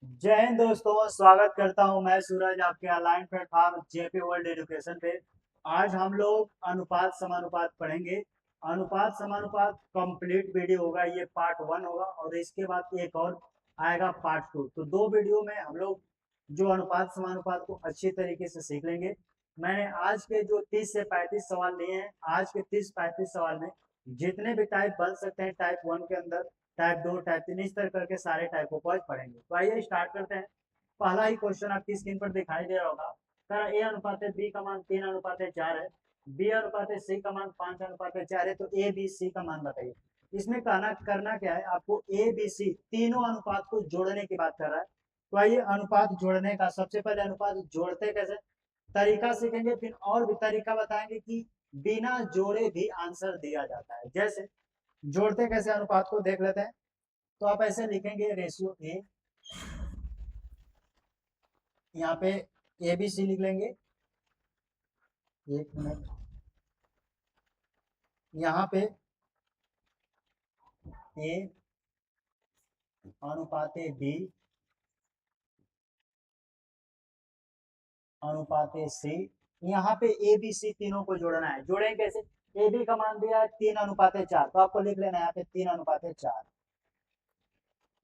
जय हिंद दोस्तों, स्वागत करता हूं मैं सूरज आपके online platform JP world education पे। आज हम लोग अनुपात समानुपात पढ़ेंगे। अनुपात समानुपात कंप्लीट वीडियो होगा, ये पार्ट 1 होगा और इसके बाद एक और आएगा पार्ट 2। तो दो वीडियो में हम लोग जो अनुपात समानुपात को अच्छी तरीके से सीख लेंगे। मैंने आज के जो 30 से 35 सवाल लिए हैं, आज के 30-35 सवाल में जितने भी टाइप बन सकते हैं टाइप 1 के अंदर, टाइप 2, टाइप 3, इस तरह करके सारे टाइपों को आज पढ़ेंगे। तो आइए स्टार्ट करते हैं। पहला ही क्वेश्चन आपकी स्क्रीन पर दिखाई दे रहा होगा। सर ए अनुपात है बी का मान 3 अनुपात है 4 है, बी अनुपात है सी का मान 5 अनुपात है 4 है, तो ए बी सी का मान बताइए। इसमें कहना करना क्या है आपको, ए बी सी तीनों अनुपात को जोड़ने की बात कर रहा है। तो आइए अनुपात जोड़ने का, सबसे पहले अनुपात जोड़ते कैसे तरीका सीखेंगे, फिर और भी तरीका बताएंगे कि बिना जोड़े भी आंसर दिया जाता है। जैसे जोड़ते कैसे अनुपात को देख लेते हैं। तो आप ऐसे लिखेंगे रेशियो ए, यहाँ पे ए बी सी लिख लेंगे। एक मिनट, यहाँ पे ए अनुपात बी अनुपात सी, यहाँ पे ए बी सी तीनों को जोड़ना है। जोड़ेंगे कैसे, ए बी का मान दिया है 3 अनुपात 4, तो आपको लिख लेना है यहाँ पे 3 अनुपात 4,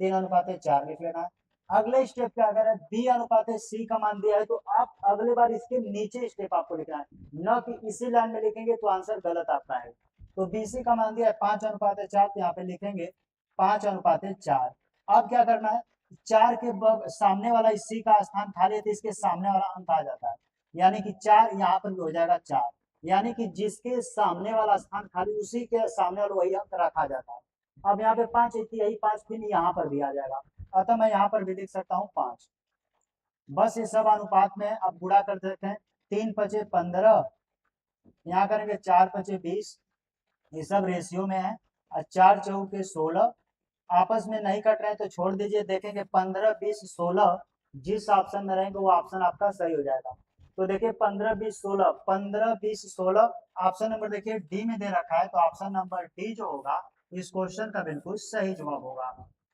3 अनुपात 4 लिख लेना है। अगले स्टेप क्या अगर बी अनुपात सी का मान दिया है तो आप अगले बार इसके नीचे स्टेप आपको लिखना है, न कि इसी लाइन में लिखेंगे तो आंसर गलत आता है। तो बीसी का मान दिया है 5 अनुपात 4, तो यहाँ पे लिखेंगे 5 अनुपात 4। अब क्या करना है, 4 के सामने वाला इसी का स्थान खाली है तो इसके सामने वाला अंक आ जाता है, यानी कि 4 यहाँ पर भी हो जाएगा 4, यानी कि जिसके सामने वाला स्थान खाली उसी के सामने वाला वही अंक रखा जाता है। अब यहाँ पे 5 यही 5 फिर यहाँ पर भी आ जाएगा, अतः मैं यहाँ पर भी लिख सकता हूँ 5। बस ये सब अनुपात में अब गुणा कर देते हैं। 3 पचे 15, यहाँ करेंगे 4 पचे 20, ये सब रेशियो में है। और 4 चौके 16, आपस में नहीं कट रहे हैं तो छोड़ दीजिए, देखेंगे 15 20 16 जिस ऑप्शन में रहेंगे वो ऑप्शन आपका सही हो जाएगा। तो देखिए 15 20 16, 15 20 16 ऑप्शन नंबर देखिए डी में दे रखा है, तो ऑप्शन नंबर डी जो होगा इस क्वेश्चन का बिल्कुल सही जवाब होगा।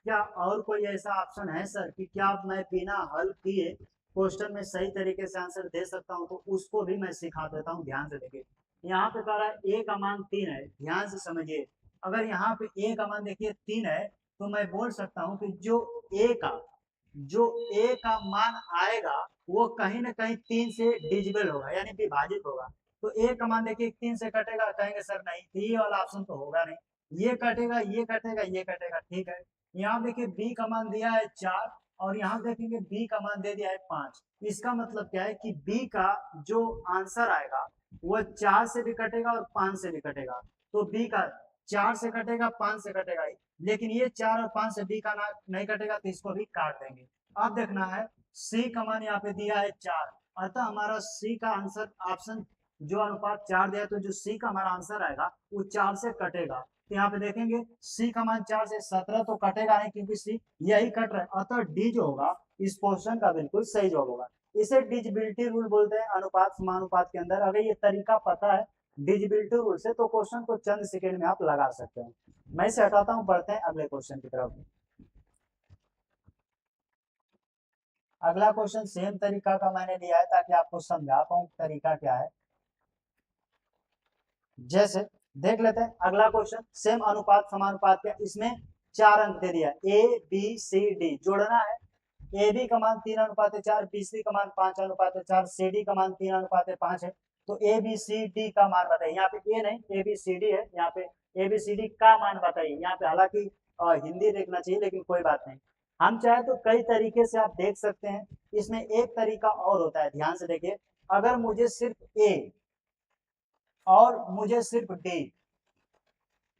क्या और कोई ऐसा ऑप्शन है सर कि क्या मैं बिना हल किए क्वेश्चन में सही तरीके से आंसर दे सकता हूँ, तो उसको भी मैं सिखा देता हूँ। ध्यान से देखिए, यहाँ पे कह रहा है ए का मान 3 है, ध्यान से समझिए। अगर यहाँ पे ए का मान देखिए 3 है तो मैं बोल सकता हूँ कि ए का जो ए का मान आएगा वो कहीं ना कहीं 3 से डिजिबल होगा, यानी विभाजित होगा। तो ए का मान देखिए 3 से कटेगा, कहेंगे सर नहीं, ये वाला ऑप्शन तो होगा नहीं, ये कटेगा ये कटेगा ये कटेगा, ठीक है। यहाँ देखिए बी का मान दिया है 4 और यहाँ देखेंगे बी का मान दे दिया है 5। इसका मतलब क्या है कि बी का जो आंसर आएगा वो 4 से भी कटेगा और 5 से भी कटेगा। तो बी का 4 से कटेगा 5 से कटेगा, लेकिन ये 4 और 5 से बी का नहीं कटेगा तो इसको भी काट देंगे। अब देखना है सी का मान यहाँ पे दिया है 4, अतः हमारा सी का आंसर ऑप्शन जो अनुपात 4 दिया है, तो जो सी का हमारा आंसर आएगा वो 4 से कटेगा। तो यहाँ पे देखेंगे सी का मान 4 से 17 तो कटेगा नहीं क्योंकि सी यही कट रहा है, अतः डी जो होगा इस क्वेश्चन का बिल्कुल सही जवाब होगा। इसे डिजिबिलिटी रूल बोलते हैं अनुपात समानुपात के अंदर। अगर ये तरीका पता है डिजिबिलिटी रूल से तो क्वेश्चन को चंद सेकेंड में आप लगा सकते हैं। मैं इसे हटाता हूँ, बढ़ते हैं अगले क्वेश्चन की तरफ। अगला क्वेश्चन सेम तरीका का मैंने लिया है ताकि आपको समझा पाऊँ तरीका क्या है। जैसे देख लेते हैं अगला क्वेश्चन, सेम अनुपात समानुपात का, इसमें 4 अंक दे दिया, ए बी सी डी जोड़ना है। ए बी का मान 3 अनुपात 4, बी सी का मान 5 अनुपात 4, सी डी का मान 3 अनुपात 5 है। तो ए बी सी डी का मान बताइए। यहाँ पे ए नहीं ए बी सी डी है, यहाँ पे ए बी सी डी का मान बताइए। यहाँ पे हालांकि हिंदी देखना चाहिए लेकिन कोई बात नहीं, हम चाहे तो कई तरीके से आप देख सकते हैं। इसमें एक तरीका और होता है, ध्यान से देखिए। अगर मुझे सिर्फ ए और मुझे सिर्फ डी,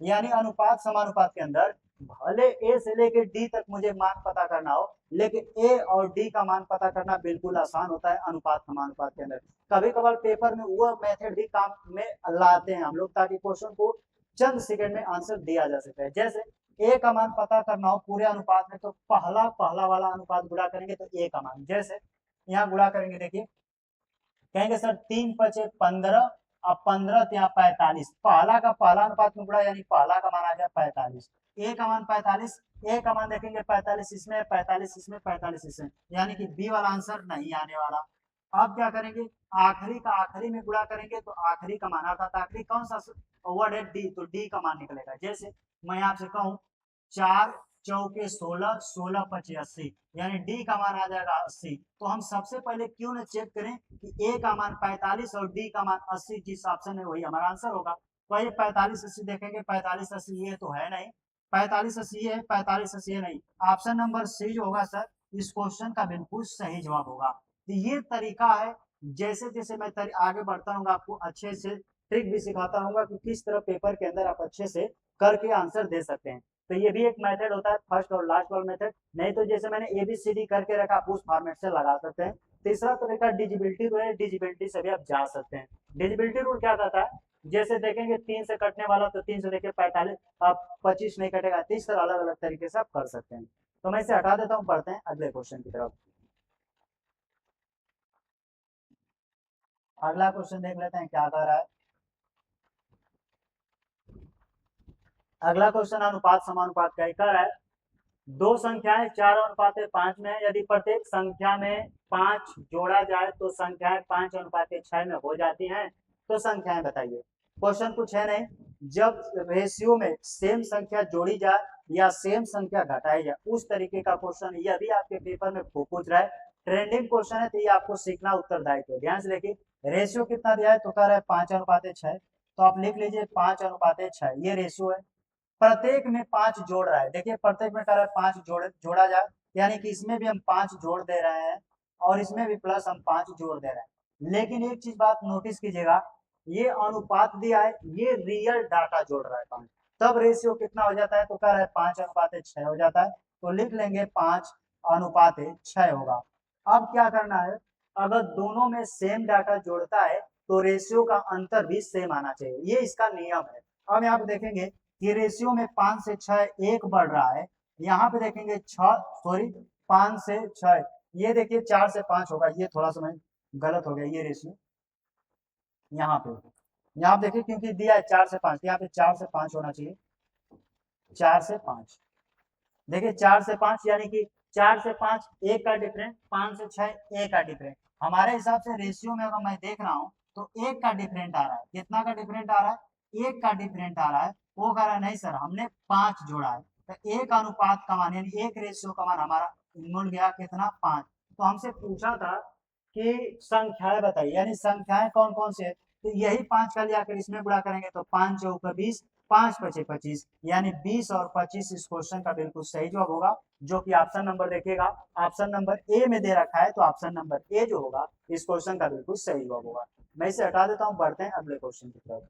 यानी अनुपात समानुपात के अंदर भले ए से लेके डी तक मुझे मान पता करना हो, लेकिन ए और डी का मान पता करना बिल्कुल आसान होता है अनुपात समानुपात के अंदर। कभी कभार पेपर में वो मेथड भी काम में लाते हैं हम लोग ताकि क्वेश्चन को चंद सेकंड में आंसर दिया जा सके। जैसे ए का मान पता करना हो पूरे अनुपात में तो पहला पहला वाला अनुपात गुणा करेंगे तो ए का मान, जैसे यहाँ गुणा करेंगे देखिए, कहेंगे सर 3 पचे 15 अब 15 तो यहाँ 45, पहला का पहला अनुपात में गुणा यानी पहला का मान आ गया 45, ए का मान 45, ए का मान देखेंगे 45 इसमें, 45 इसमें, 45 इसमें, यानी कि बी वाला आंसर नहीं आने वाला। अब क्या करेंगे, आखिरी का आखिरी में गुणा करेंगे तो आखिरी का मान आता था, आखिरी कौन सा वर्ड है, डी, तो डी का मान निकलेगा। जैसे मैं आपसे कहूँ 4 चौके 16, 16 पचे 80, यानी डी का मान आ जाएगा 80। तो हम सबसे पहले क्यों न चेक करें कि ए का मान 45 और डी का मान 80, जिस ऑप्शन है वही हमारा आंसर होगा। तो ये 45 80 देखेंगे, 45 80 ये तो है नहीं, 45 80 है, 45 80 है नहीं, ऑप्शन नंबर सी जो होगा सर इस क्वेश्चन का बिल्कुल सही जवाब होगा। तो ये तरीका है, जैसे जैसे मैं आगे बढ़ता रहूंगा आपको अच्छे से ट्रिक भी सिखाता रहूंगा कि किस तरह पेपर के अंदर आप अच्छे से करके आंसर दे सकते हैं। तो ये भी एक मेथड होता है, फर्स्ट और लास्ट वाला मेथड। नहीं तो जैसे मैंने ABCD करके रखा आप उस फॉर्मेट से लगा सकते हैं। तीसरा तरीका डिजिबिलिटी रूल है, डिजिबिलिटी से भी आप जा सकते हैं। डिजिबिलिटी रूल क्या कहता है, जैसे देखेंगे 3 से कटने वाला तो 3 से देखिए 45, आप 25 नहीं कटेगा, तो इस तरह अलग अलग तरीके से आप कर सकते हैं। तो मैं इसे हटा देता हूँ, पढ़ते हैं अगले क्वेश्चन की तरफ। अगला क्वेश्चन देख लेते हैं क्या कह रहा है। अगला क्वेश्चन अनुपात समानुपात का कह रहा है, दो संख्याएं 4 अनुपात 5 में है, यदि प्रत्येक संख्या में 5 जोड़ा जाए तो संख्याएं 5 अनुपात 6 में हो जाती हैं, तो संख्याएं बताइए। क्वेश्चन कुछ है नहीं, जब रेशियो में सेम संख्या जोड़ी जाए या सेम संख्या घटाई जाए उस तरीके का क्वेश्चन, यह भी आपके पेपर में पूछ रहा है, ट्रेंडिंग क्वेश्चन है, तो ये आपको सीखना उत्तरदायित्व। ध्यान से देखिए, रेशियो कितना दिया है, तो कह रहा है 5 अनुपात 6, तो आप लिख लीजिए 5 अनुपात 6, ये रेशियो है। प्रत्येक में 5 जोड़ रहा है, देखिए प्रत्येक में कर 5 जोड़ा जाए, यानी कि इसमें भी हम 5 जोड़ दे रहे हैं और इसमें भी प्लस हम 5 जोड़ दे रहे हैं। लेकिन एक चीज बात नोटिस कीजिएगा, ये अनुपात दिया है, ये रियल डाटा जोड़ रहा है 5, तब रेशियो कितना हो जाता है, तो कह रहा है 5 अनुपात 6 हो जाता है, तो लिख लेंगे 5 अनुपात 6 होगा। अब क्या करना है, अगर दोनों में सेम डाटा जोड़ता है तो रेशियो का अंतर भी सेम आना चाहिए, ये इसका नियम है। अब यहाँ पे देखेंगे कि रेशियो में 5 से 6 एक बढ़ रहा है, यहाँ पे देखेंगे 5 से 6, ये देखिए 4 से 5 होगा, ये थोड़ा सा मैं गलत हो गया, ये रेशियो यहाँ पे देखिए क्योंकि दिया है 4 से 5, यहाँ पे 4 से 5 होना चाहिए, 4 से 5, देखिए 4 से 5 यानी कि 4 से 5 एक का डिफरेंट, 5 से 6 एक का डिफरेंट। हमारे हिसाब से रेशियो में अगर मैं देख रहा हूँ तो एक का डिफरेंट आ रहा है, कितना का डिफरेंट आ रहा है, एक का डिफरेंट आ रहा है। वो कह रहा है नहीं सर हमने 5 जोड़ा है, तो एक अनुपात का मान यानी एक रेशियो का मान हमारा मिल गया कितना, 5। तो हमसे पूछा था कि संख्याएं बताइए, यानी संख्याएं कौन कौन से है, तो यही 5 का लिया कर इसमें गुणा करेंगे तो 5 चौका 20, 5 पचे 25, यानी 20 और 25 इस क्वेश्चन का बिल्कुल सही जवाब होगा, जो कि ऑप्शन नंबर देखिएगा, ऑप्शन नंबर ए में दे रखा है, तो ऑप्शन नंबर ए जो होगा इस क्वेश्चन का बिल्कुल सही जवाब होगा। मैं इसे हटा देता हूं, बढ़ते हैं अगले क्वेश्चन की तरफ।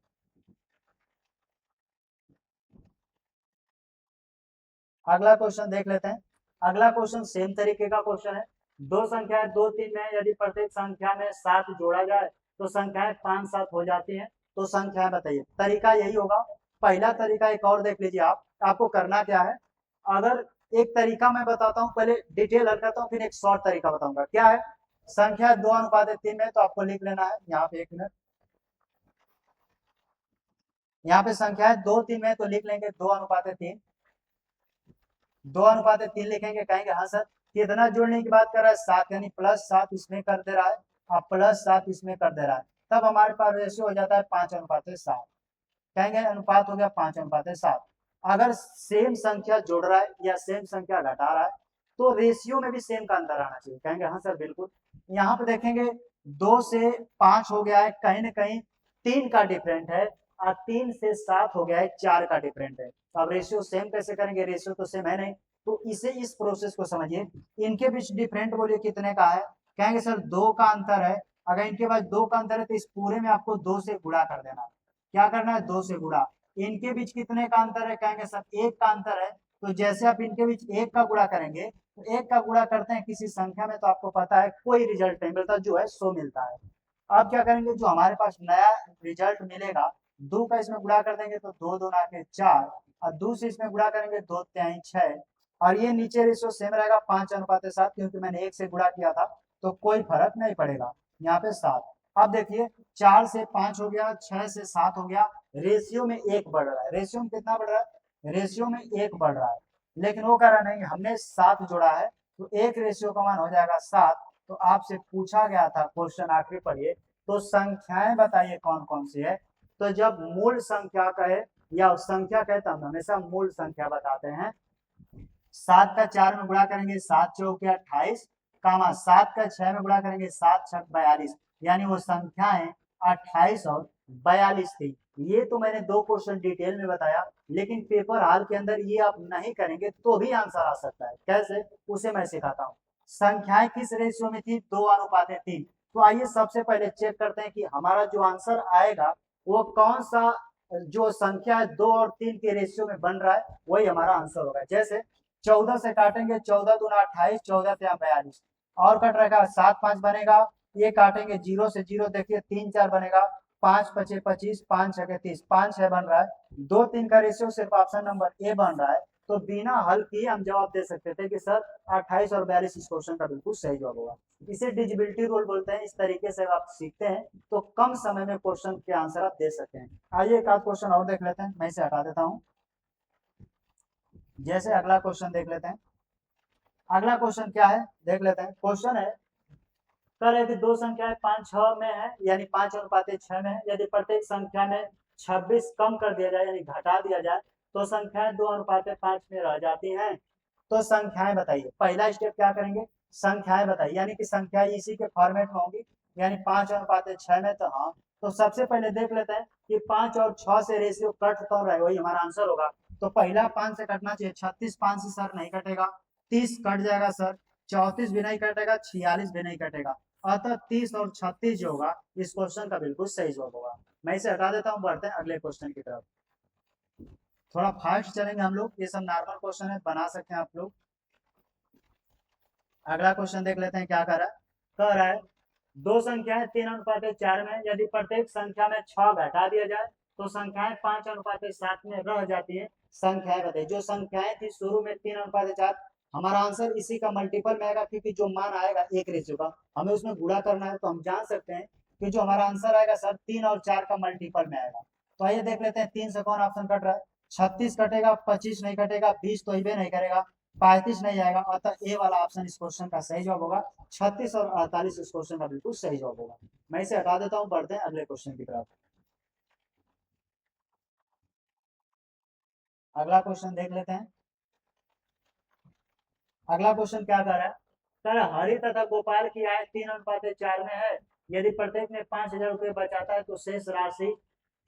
अगला क्वेश्चन देख लेते हैं। अगला क्वेश्चन सेम तरीके का क्वेश्चन है, दो संख्याएं 2 3 में, यदि प्रत्येक संख्या में 7 जोड़ा जाए तो संख्याएं 5 7 हो जाती हैं, तो संख्याएं बताइए। तरीका यही होगा, पहला तरीका एक और देख लीजिए आप, आपको करना क्या है, अगर एक तरीका मैं बताता हूँ, पहले डिटेल हल करता हूँ, फिर एक शॉर्ट तरीका बताऊंगा। क्या है, संख्या 2 अनुपात 3 में, तो आपको लिख लेना है यहाँ पे, 1 मिनट, यहाँ पे संख्या है 2 3 में, तो लिख लेंगे 2 अनुपात 3, 2 अनुपात 3 लिखेंगे, कहेंगे हाँ सर कितना जोड़ने की बात कर रहा है, 7, यानी +7 इसमें कर दे रहा है और +7 इसमें कर दे रहा है, तब हमारे पास रेशियो हो जाता है 5 अनुपात 7, कहेंगे अनुपात हो गया 5 अनुपात 7। अगर सेम संख्या जोड़ रहा है या सेम संख्या घटा रहा है तो रेशियो में भी सेम का अंतर आना चाहिए, कहेंगे हाँ सर बिल्कुल। यहाँ पे देखेंगे 2 से 5 हो गया है, कहीं ना कहीं 3 का डिफरेंट है, और 3 से 7 हो गया है, 4 का डिफरेंट है। तो अब रेशियो सेम कैसे करेंगे, रेशियो तो सेम है नहीं, तो इसे इस प्रोसेस को समझिए, इनके बीच डिफरेंट बोलिए कितने का है, कहेंगे सर 2 का अंतर है। अगर इनके पास 2 का अंतर है तो इस पूरे में आपको 2 से गुणा कर देना है, क्या करना है, 2 से गुणा। इनके बीच कितने का अंतर है, कहेंगे सर 1 का अंतर है, तो जैसे आप इनके बीच 1 का गुणा करेंगे, तो 1 का गुणा करते हैं किसी संख्या में तो आपको पता है कोई रिजल्ट नहीं मिलता, जो है सो मिलता है। अब क्या करेंगे, जो हमारे पास नया रिजल्ट मिलेगा, 2 का इसमें गुणा कर देंगे तो 2 2 के 4, और 2 से इसमें गुणा करेंगे 2 3 6, और ये नीचे रेशियो सेम रहेगा 5 अनुपात 7, क्योंकि मैंने 1 से गुणा किया था, तो कोई फर्क नहीं पड़ेगा, यहाँ पे 7। अब देखिए 4 से 5 हो गया, 6 से 7 हो गया, रेशियो में 1 बढ़ रहा है। रेशियो में कितना बढ़ रहा है? रेशियो में 1 बढ़ रहा है। लेकिन वो कह रहा नहीं, हमने 7 जोड़ा है तो 1 रेशियो का मान हो जाएगा 7। तो आपसे पूछा गया था क्वेश्चन, आखिरी पढ़िए, तो संख्याएं बताइए कौन कौन सी है। तो जब मूल संख्या कहे या संख्या कहे तब हमेशा मूल संख्या बताते हैं। 7 का 4 में गुणा करेंगे 7 चौके 28, कामा 7 का 6 में गुणा करेंगे 7 छक 42, यानी वो संख्याएं 28 और 42 थी। ये तो मैंने 2 क्वेश्चन डिटेल में बताया, लेकिन पेपर हाल के अंदर ये आप नहीं करेंगे तो भी आंसर आ सकता है। कैसे, उसे मैं सिखाता हूँ। संख्याएं किस रेशियो में थी? 2:3। तो आइए सबसे पहले चेक करते हैं कि हमारा जो आंसर आएगा वो कौन सा जो संख्या 2 और 3 के रेशियो में बन रहा है, वही हमारा आंसर होगा। जैसे 14 से काटेंगे, 14 दूना 28, 14 3 42, और कट रहेगा 7 5 बनेगा। ये काटेंगे 0 से 0, देखिए 3 4 बनेगा, 5 5 25, 5 6 30, 5 6 बन रहा है। 2 3 का रेशियो सिर्फ ऑप्शन नंबर ए बन रहा है। तो बिना हल किए हम जवाब दे सकते थे कि सर 28 और 42 इस क्वेश्चन का बिल्कुल सही जवाब होगा। इसे डिजिबिलिटी रूल बोलते हैं। इस तरीके से आप सीखते हैं तो कम समय में क्वेश्चन के आंसर आप दे सकते हैं। आइए एक आध क्वेश्चन और देख लेते हैं, मैं इसे हटा देता हूँ। जैसे अगला क्वेश्चन देख लेते हैं। अगला क्वेश्चन क्या है देख लेते हैं। क्वेश्चन है, कह रहे थे दो संख्याएं 5 6 में है, यानी 5:6 में है। यदि प्रत्येक संख्या में 26 कम कर दिया जाए, यानी घटा दिया जाए, तो संख्याएं 2:5 में रह जाती हैं। तो संख्याएं बताइए। पहला स्टेप क्या करेंगे? संख्याएं बताइए, यानी कि संख्या इसी के फॉर्मेट में होंगी, यानी 5:6 में। तो हाँ, तो सबसे पहले देख लेते हैं कि 5 और 6 से रेशियो कट कौन रहा है, वही हमारा आंसर होगा। तो पहला 5 से कटना चाहिए, 36 5 से सर नहीं कटेगा, 30 कट जाएगा सर, 34 भी नहीं कटेगा, 46 भी नहीं कटेगा। अतः 30 और 36 जो होगा इस क्वेश्चन का बिल्कुल सही जवाब होगा। मैं इसे हटा देता हूँ, बढ़ते हैं अगले क्वेश्चन की तरफ। थोड़ा फास्ट चलेंगे हम लोग, ये सब नॉर्मल क्वेश्चन है, बना सकते हैं आप लोग। अगला क्वेश्चन देख लेते हैं क्या कर रहा है। कह रहा है दो संख्याएं 3:4 में, यदि प्रत्येक संख्या में 6 घटा दिया जाए तो संख्याएं 5:7 में रह जाती है। संख्याएं बताइए। जो संख्याएं थी शुरू में 3:4, हमारा आंसर इसी का मल्टीपल में आएगा, क्योंकि जो मान आएगा एक रेशियो का हमें उसमें गुणा करना है। तो हम जान सकते हैं कि जो हमारा आंसर आएगा सर 3 और 4 का मल्टीपल में आएगा। तो आइए देख लेते हैं 3 से कौन ऑप्शन कट रहा है। 36 कटेगा, 25 नहीं कटेगा, 20 तो ही नहीं करेगा, 35 नहीं आएगा। अतः ए वाला ऑप्शन इस क्वेश्चन का सही जवाब होगा। 36 और 48 इस क्वेश्चन का बिल्कुल सही जवाब होगा। मैं इसे हटा देता हूँ, बढ़ते हैं अगले क्वेश्चन की तरफ। अगला क्वेश्चन देख लेते हैं। अगला क्वेश्चन क्या कर रहा है। सर हरि तथा गोपाल की आय 3:4 में है। यदि प्रत्येक में 5,000 रुपये बचाता है तो शेष राशि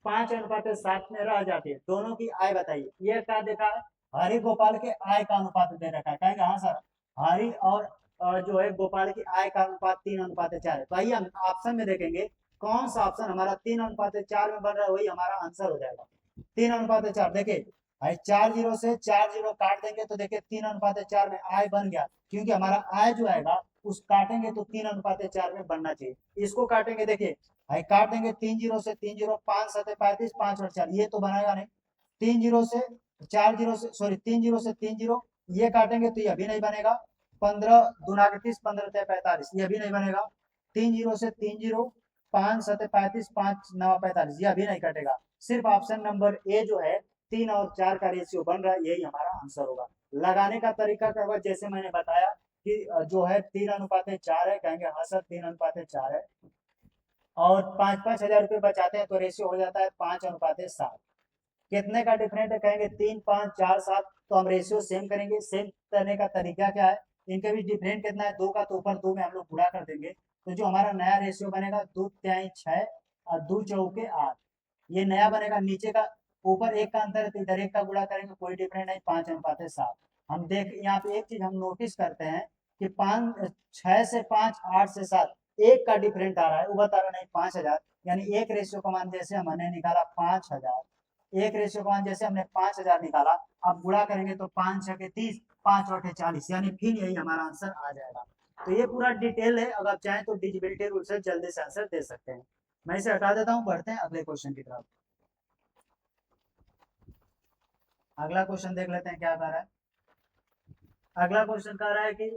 5:7 में रह जाती है। दोनों की आय बताइए। ये क्या देखा है, हरि गोपाल के आय का अनुपात दे रखा है। कहेंगे हाँ सर, हरि और जो है गोपाल की आय का अनुपात 3:4 है। तो आइए हम ऑप्शन में देखेंगे कौन सा ऑप्शन हमारा 3:4 में बन रहा है, वही हमारा आंसर हो जाएगा। 3:4 देखिए भाई, 4 जीरो से 4 जीरो काट देंगे तो देखिए 3:4 में आय बन गया, क्योंकि हमारा आय जो आएगा उस काटेंगे तो 3:4 में बनना चाहिए। इसको काटेंगे, देखिए भाई काट देंगे 3 जीरो से 3 जीरो, 5 7 35, 5 और 4, ये तो बनाएगा नहीं। 3 जीरो से 4 जीरो से, सॉरी 3 जीरो से 3 जीरो, ये काटेंगे तो ये भी नहीं बनेगा। 15 दूना 30, 15 45, ये भी नहीं बनेगा। 3 जीरो से 3 जीरो, 5 7 35, 5 9 45, यह भी नहीं कटेगा। सिर्फ ऑप्शन नंबर ए जो है 3 और 4 का रेशियो बन रहा है, यही हमारा आंसर होगा। लगाने का तरीका क्या होगा, जैसे मैंने बताया कि जो है 3:4 है, कहेंगे हाँ सर 3:4 है, और 5,000 रुपये बचाते हैं तो रेशियो हो जाता है 5:7। कितने का डिफरेंट है, कहेंगे 3 5 4 7, तो हम रेशियो सेम करेंगे। सेम करने का तरीका क्या है, इनके बीच डिफरेंट कितना है, 2 का, तो ऊपर 2 में हम लोग गुणा कर देंगे। तो जो हमारा नया रेशियो बनेगा 2 तिहाई 6 और 2 चौके 8, ये नया बनेगा। नीचे का ऊपर एक का अंतर है तो इधर एक का गुणा करेंगे, कोई डिफरेंट नहीं, 5:7। हम देख यहाँ पे एक चीज हम नोटिस करते हैं कि 5 6 से 5 8 से 7, एक का डिफरेंट आ रहा है, वो बता रहा नहीं 5,000, यानी एक रेशियो का मान जैसे हमने निकाला 5,000, एक रेशियो का मान जैसे हमने 5,000 निकाला, अब गुणा करेंगे तो 5 6 30, 5 8 40, यानी फिर यही हमारा आंसर आ जाएगा। तो ये पूरा डिटेल है, अगर चाहें तो डिजिबिलिटी रूल से जल्दी से आंसर दे सकते हैं। मैं इसे हटा देता हूँ, बढ़ते हैं अगले क्वेश्चन की तरफ। अगला क्वेश्चन देख लेते हैं क्या कह रहा है। अगला क्वेश्चन कह रहा है कि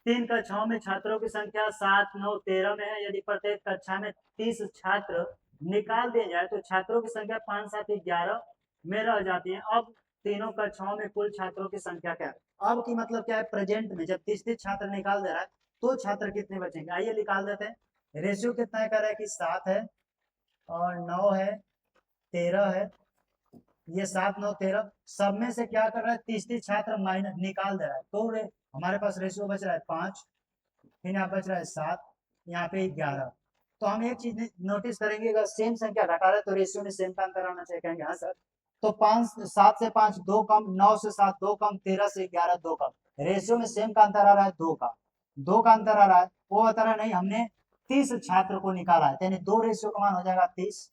3 कक्षाओं में छात्रों की संख्या 7, 9, 13 में है। यदि प्रत्येक कक्षा में 30 छात्र निकाल दिए जाए तो छात्रों की संख्या 5, 7, 11 में रह जाती है। अब तीनों कक्षाओं में कुल छात्रों की संख्या क्या है? अब की मतलब क्या है? प्रेजेंट में जब 30 छात्र निकाल दे रहा है तो छात्र कितने बचेंगे? आइए निकाल देते हैं। रेशियो कितना है? कर रहा है कि 7 है और 9 है, 13 है, ये 7, 9, 13 सब में से क्या कर रहा है? 30 छात्र माइनस निकाल दे रहा है तो हमारे पास रेशियो बच रहा है 5, फिर यहाँ बच रहा है 7, यहाँ पे 11। तो हम एक चीज नोटिस करेंगे, अगर सेम संख्या घटा रहे तो रेशियो में सेम का अंतर आना चाहिए। कहेंगे हाँ सर। तो 7 से 5 2 कम, 9 से 7 2 कम, 13 से 11 2 कम, रेशियो में सेम का अंतर आ रहा है 2 का अंतर आ रहा है। वो बता रहा नहीं, हमने 30 छात्र को निकाला है, यानी 2 रेशियो का मान हो जाएगा 30।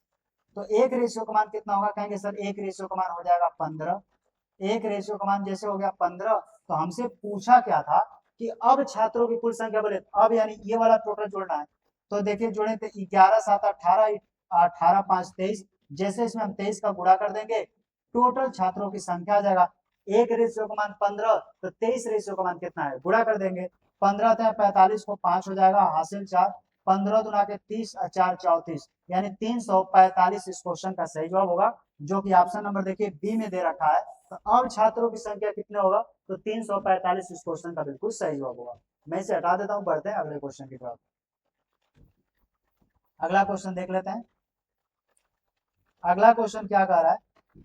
तो एक रेशियो का मान कितना होगा? कहेंगे सर एक रेशियो का मान हो जाएगा 15। एक रेशियो का मान जैसे हो गया 15, तो हमसे पूछा क्या था कि अब छात्रों की कुल संख्या बोले, अब यानी ये वाला टोटल जोड़ना है। तो देखिए जोड़े थे 11 7 18, 18 5 23, जैसे इसमें हम 23 का गुणा कर देंगे टोटल छात्रों की संख्या आ जाएगा। एक रेशियो का मान 15, तो 23 रेशियो का मान कितना है? गुणा कर देंगे। 15 था 45 को 5 हो जाएगा, हासिल 4, 15 दुना के 30 और 4 34, यानी 345 इस क्वेश्चन का सही जवाब होगा, जो कि ऑप्शन नंबर देखिए बी में दे रखा है। तो अब छात्रों की संख्या कितने होगा? तो 345 इस क्वेश्चन का बिल्कुल सही जवाब होगा। मैं इसे हटा देता हूं, बढ़ते हैं अगले क्वेश्चन की तरफ। अगला क्वेश्चन देख लेते हैं। अगला क्वेश्चन क्या कह रहा है?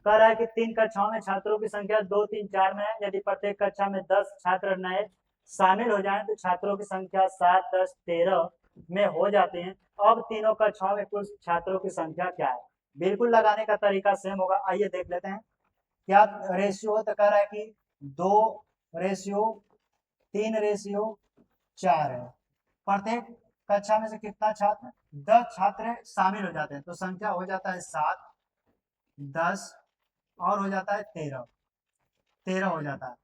कह रहा है कि 3 कक्षाओं में छात्रों की संख्या 2, 3, 4 में है। यदि प्रत्येक कक्षा में 10 छात्र नए शामिल हो जाएं तो छात्रों की संख्या 7, 10, 13 में हो जाती है। अब तीनों कक्षाओं में कुल छात्रों की संख्या क्या है? बिल्कुल लगाने का तरीका सेम होगा। आइए देख लेते हैं क्या रेशियो। तो कह रहा है कि 2 रेशियो 3 रेशियो 4 है। प्रत्येक कक्षा में से कितना छात्र? 10 छात्र शामिल हो जाते हैं, तो संख्या हो जाता है 7, 10 और हो जाता है 13, 13 हो जाता है।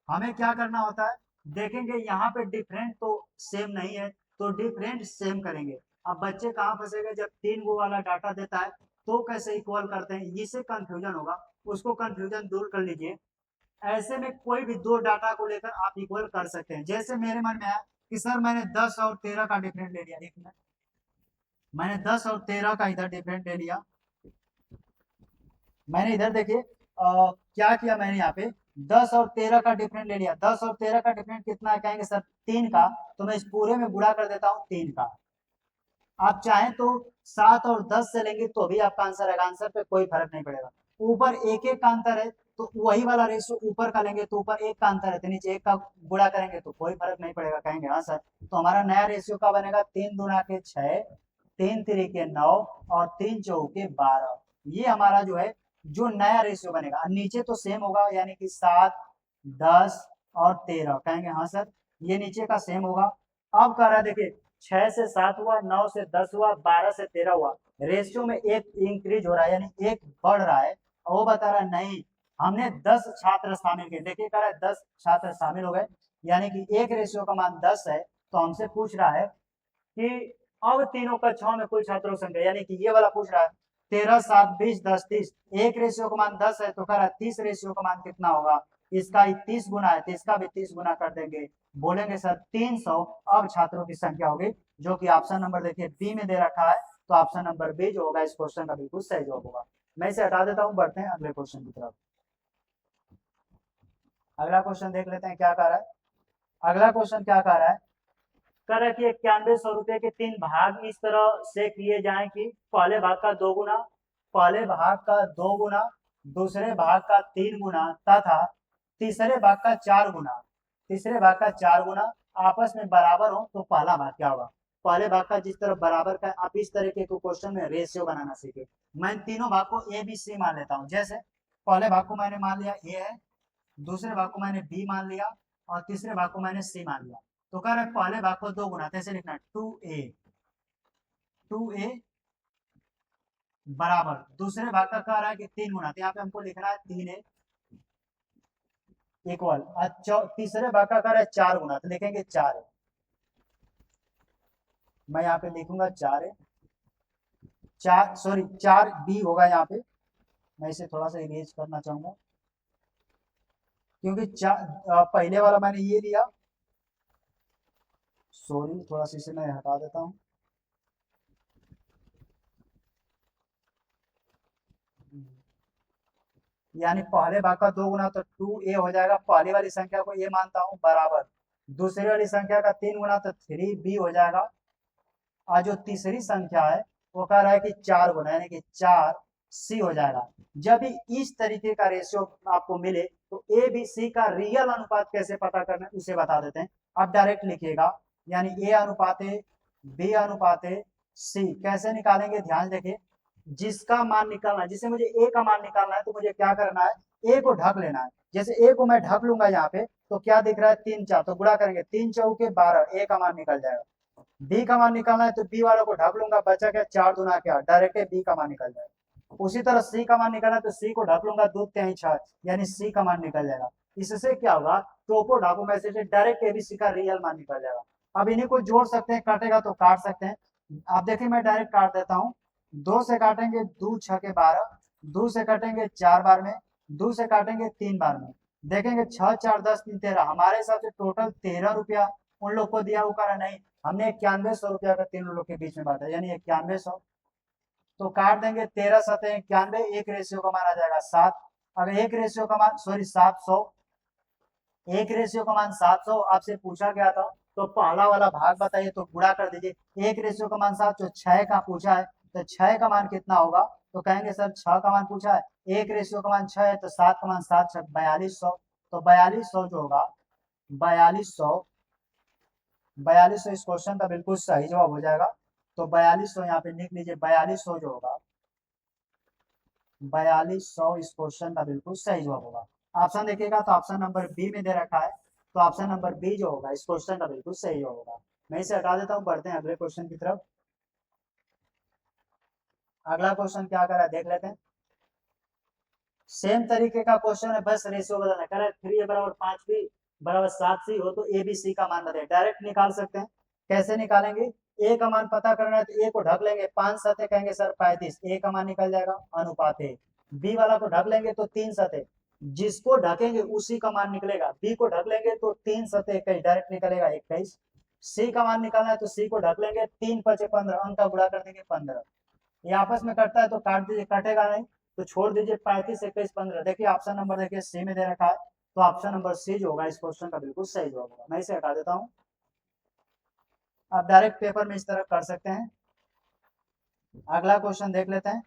हमें क्या करना होता है? देखेंगे यहाँ पे डिफरेंट तो सेम नहीं है, तो डिफरेंट सेम करेंगे। अब बच्चे कहाँ फंसेंगे? जब 3 वो वाला डाटा देता है तो कैसे इक्वल करते हैं, इससे कंफ्यूजन होगा, उसको कंफ्यूजन दूर कर लीजिए। ऐसे में कोई भी दो डाटा को लेकर आप इक्वल कर सकते हैं। जैसे मेरे मन में आया कि सर मैंने 10 और 13 का डिफरेंट ले लिया, एक मिनट, मैंने 10 और 13 का इधर डिफरेंट ले लिया। मैंने इधर देखिए क्या किया मैंने यहाँ पे 10 और 13 का डिफरेंट ले लिया। 10 और 13 का डिफरेंट कितना है? कहेंगे सर 3 का, तो मैं इस पूरे में गुणा कर देता हूँ 3 का। आप चाहें तो 7 और 10 से लेंगे तो भी आपका आंसर आएगा, आंसर पे कोई फर्क नहीं पड़ेगा। ऊपर एक एक का अंतर है तो वही वाला रेशियो ऊपर का लेंगे तो ऊपर एक का अंतर है तो नीचे एक का गुणा करेंगे तो कोई फर्क नहीं पड़ेगा। कहेंगे हाँ सर। तो हमारा नया रेशियो का बनेगा 3 दूना के 6, 3 3 के 9 और 3 चौके 12। ये हमारा जो है जो नया रेशियो बनेगा। नीचे तो सेम होगा, यानी कि 7, 10 और 13। कहेंगे हाँ सर, ये नीचे का सेम होगा। अब कह रहा है देखिए 6 से 7 हुआ, 9 से 10 हुआ, 12 से 13 हुआ, रेशियो में एक इंक्रीज हो रहा है, यानी एक बढ़ रहा है। और वो बता रहा है नहीं, हमने 10 छात्र शामिल किए। देखिए कह रहा है 10 छात्र शामिल हो गए, यानी कि एक रेशियो का मान 10 है। तो हमसे पूछ रहा है कि अब तीनों कक्षाओं में कुल छात्रों की संख्या, यानी कि ये वाला पूछ रहा है 13, 7, 20, 10, 30। एक रेशियो का मान 10 है तो कह रहा है 30 रेशियो का मान कितना होगा? इसका 30 गुना है तो इसका भी 30 गुना कर देंगे। बोलेंगे सर 300 अब छात्रों की संख्या होगी, जो कि ऑप्शन नंबर देखिए बी में दे रखा है। तो ऑप्शन नंबर बी जो होगा इस क्वेश्चन का बिल्कुल सही जवाब होगा। मैं इसे हटा देता हूं, बढ़ते हैं अगले क्वेश्चन की तरफ। अगला क्वेश्चन देख लेते हैं क्या कह रहा है। अगला क्वेश्चन क्या कह रहा है? कह रहा है कि 9100 रुपए के 3 भाग इस तरह से किए जाएं कि पहले भाग का 2 गुना, पहले भाग का 2 गुना, दूसरे भाग का 3 गुना तथा तीसरे भाग का 4 गुना, तीसरे भाग का 4 गुना आपस में बराबर हो तो पहला भाग क्या होगा? पहले भाग का जिस तरह बराबर का, आप इस तरीके को क्वेश्चन में रेशियो बनाना सीखे। मैं तीनों भाग को ए बी सी मान लेता हूं। जैसे पहले भाग को मैंने मान लिया ए है, दूसरे भाग को मैंने बी मान लिया और तीसरे भाग को मैंने सी मान लिया। तो कह रहा है पहले भाग को 2 गुना, कैसे लिखना है? 2a, 2a बराबर दूसरे भाग का कह रहा है कि 3 गुना, तो यहाँ पे हमको लिखना है 3a इक्वल, तीसरे भाग का कह रहा है 4 गुना, तो लिखेंगे 4a। मैं यहाँ पे लिखूंगा 4a, 4 सॉरी 4b होगा यहाँ पे। मैं इसे थोड़ा सा इरेज करना चाहूंगा क्योंकि पहले वाला मैंने ये लिया सॉरी, थोड़ा सा इसे मैं हटा देता हूँ। यानी पहले भाग का 2 गुना तो 2a हो जाएगा, पहली वाली संख्या को a मानता हूँ बराबर, दूसरी वाली संख्या का 3 गुना तो 3b हो जाएगा, और जो तीसरी संख्या है वो कह रहा है कि 4 गुना, यानी कि 4c हो जाएगा। जब भी इस तरीके का रेशियो आपको मिले तो ए बी सी का रियल अनुपात कैसे पता करना है उसे बता देते हैं। आप डायरेक्ट लिखिएगा, यानी ए अनुपात बी अनुपात सी कैसे निकालेंगे, ध्यान देखिए। जिसका मान निकालना है, जिसे मुझे ए का मान निकालना है तो मुझे क्या करना है, ए को ढक लेना है। जैसे ए को मैं ढक लूंगा यहाँ पे तो क्या दिख रहा है, 3 4, तो गुणा करेंगे 3 चौके 12, ए का मान निकल जाएगा। बी का मान निकालना है तो बी वालों को ढक लूंगा, बचा क्या 4 दूना क्या, डायरेक्ट बी का मान निकल जाएगा। उसी तरह सी का मान निकालना है तो सी को ढक लूंगा, 2 3 6, यानी सी का मान निकल जाएगा। इससे क्या होगा, टोपो ढाको मैसेज डायरेक्ट एबीसी का रियल मान निकल जाएगा। अब इन्हीं को जोड़ सकते हैं, काटेगा तो काट सकते हैं। आप देखिए मैं डायरेक्ट काट देता हूँ। 2 से काटेंगे 2 6 के 12, 2 से काटेंगे 4 बार में, 2 से काटेंगे 3 बार में, देखेंगे 6 4 10 3 13, हमारे हिसाब से टोटल 13 रुपया उन लोग को दिया हुआ नहीं, हमने 9100 रुपया का तीनों लोग के बीच में बांटा, यानी 9100। तो काट देंगे 13 सतह 91, एक रेशियो का मान आ जाएगा 7। अगर एक रेशियो का मान, सॉरी 700, एक रेशियो का मान 700 आपसे पूछा गया था, तो पहला वाला भाग बताइए तो गुणा कर दीजिए। एक रेशियो का मान 7, जो 6 का पूछा है तो 6 का मान कितना होगा, तो कहेंगे सर 6 का मान पूछा है, एक रेशियो का मान 6 है तो 7 का मान 7 6 4200, तो 4200 जो होगा 4200, 4200 इस क्वेश्चन का बिल्कुल सही जवाब हो जाएगा। तो 4200 यहाँ पे लिख लीजिए, 4200 जो होगा 4200 इस क्वेश्चन का बिल्कुल सही जवाब होगा। ऑप्शन देखिएगा तो ऑप्शन नंबर बी में दे रखा है, तो ऑप्शन नंबर बी जो होगा इस क्वेश्चन का बिल्कुल सही जवाब होगा। मैं इसे हटा देता हूँ, बढ़ते हैं अगले क्वेश्चन की तरफ। अगला क्वेश्चन क्या कर रहा है देख लेते हैं। सेम तरीके का क्वेश्चन है, बस रेशियो बदलना है। कह रहा है 3 बराबर 5 बी बराबर 7 सी हो तो ए बी सी का मान बताइए। डायरेक्ट निकाल सकते हैं, कैसे निकालेंगे, ए का मान पता करना है तो ए को ढक लेंगे, 5 सतह कहेंगे सर 35, ए का मान निकल जाएगा अनुपात है। बी वाला को ढक लेंगे तो 3 सतह, जिसको ढकेंगे उसी का मान निकलेगा। बी को ढक लेंगे तो 3 सतह 21, डायरेक्ट निकलेगा 21। सी का मान निकालना है तो सी को ढक लेंगे, 3 5 15, अंक का गुणा कर देंगे 15। ये आपस में कटता है तो काट दीजिए, कटेगा नहीं तो छोड़ दीजिए, 35 21 15। देखिए ऑप्शन नंबर देखिए सी में दे रखा है, तो ऑप्शन नंबर सी जो होगा इस क्वेश्चन का बिल्कुल सही जवाब होगा। मैं इसे हटा देता हूँ, आप डायरेक्ट पेपर में इस तरह कर सकते हैं। अगला क्वेश्चन देख लेते हैं।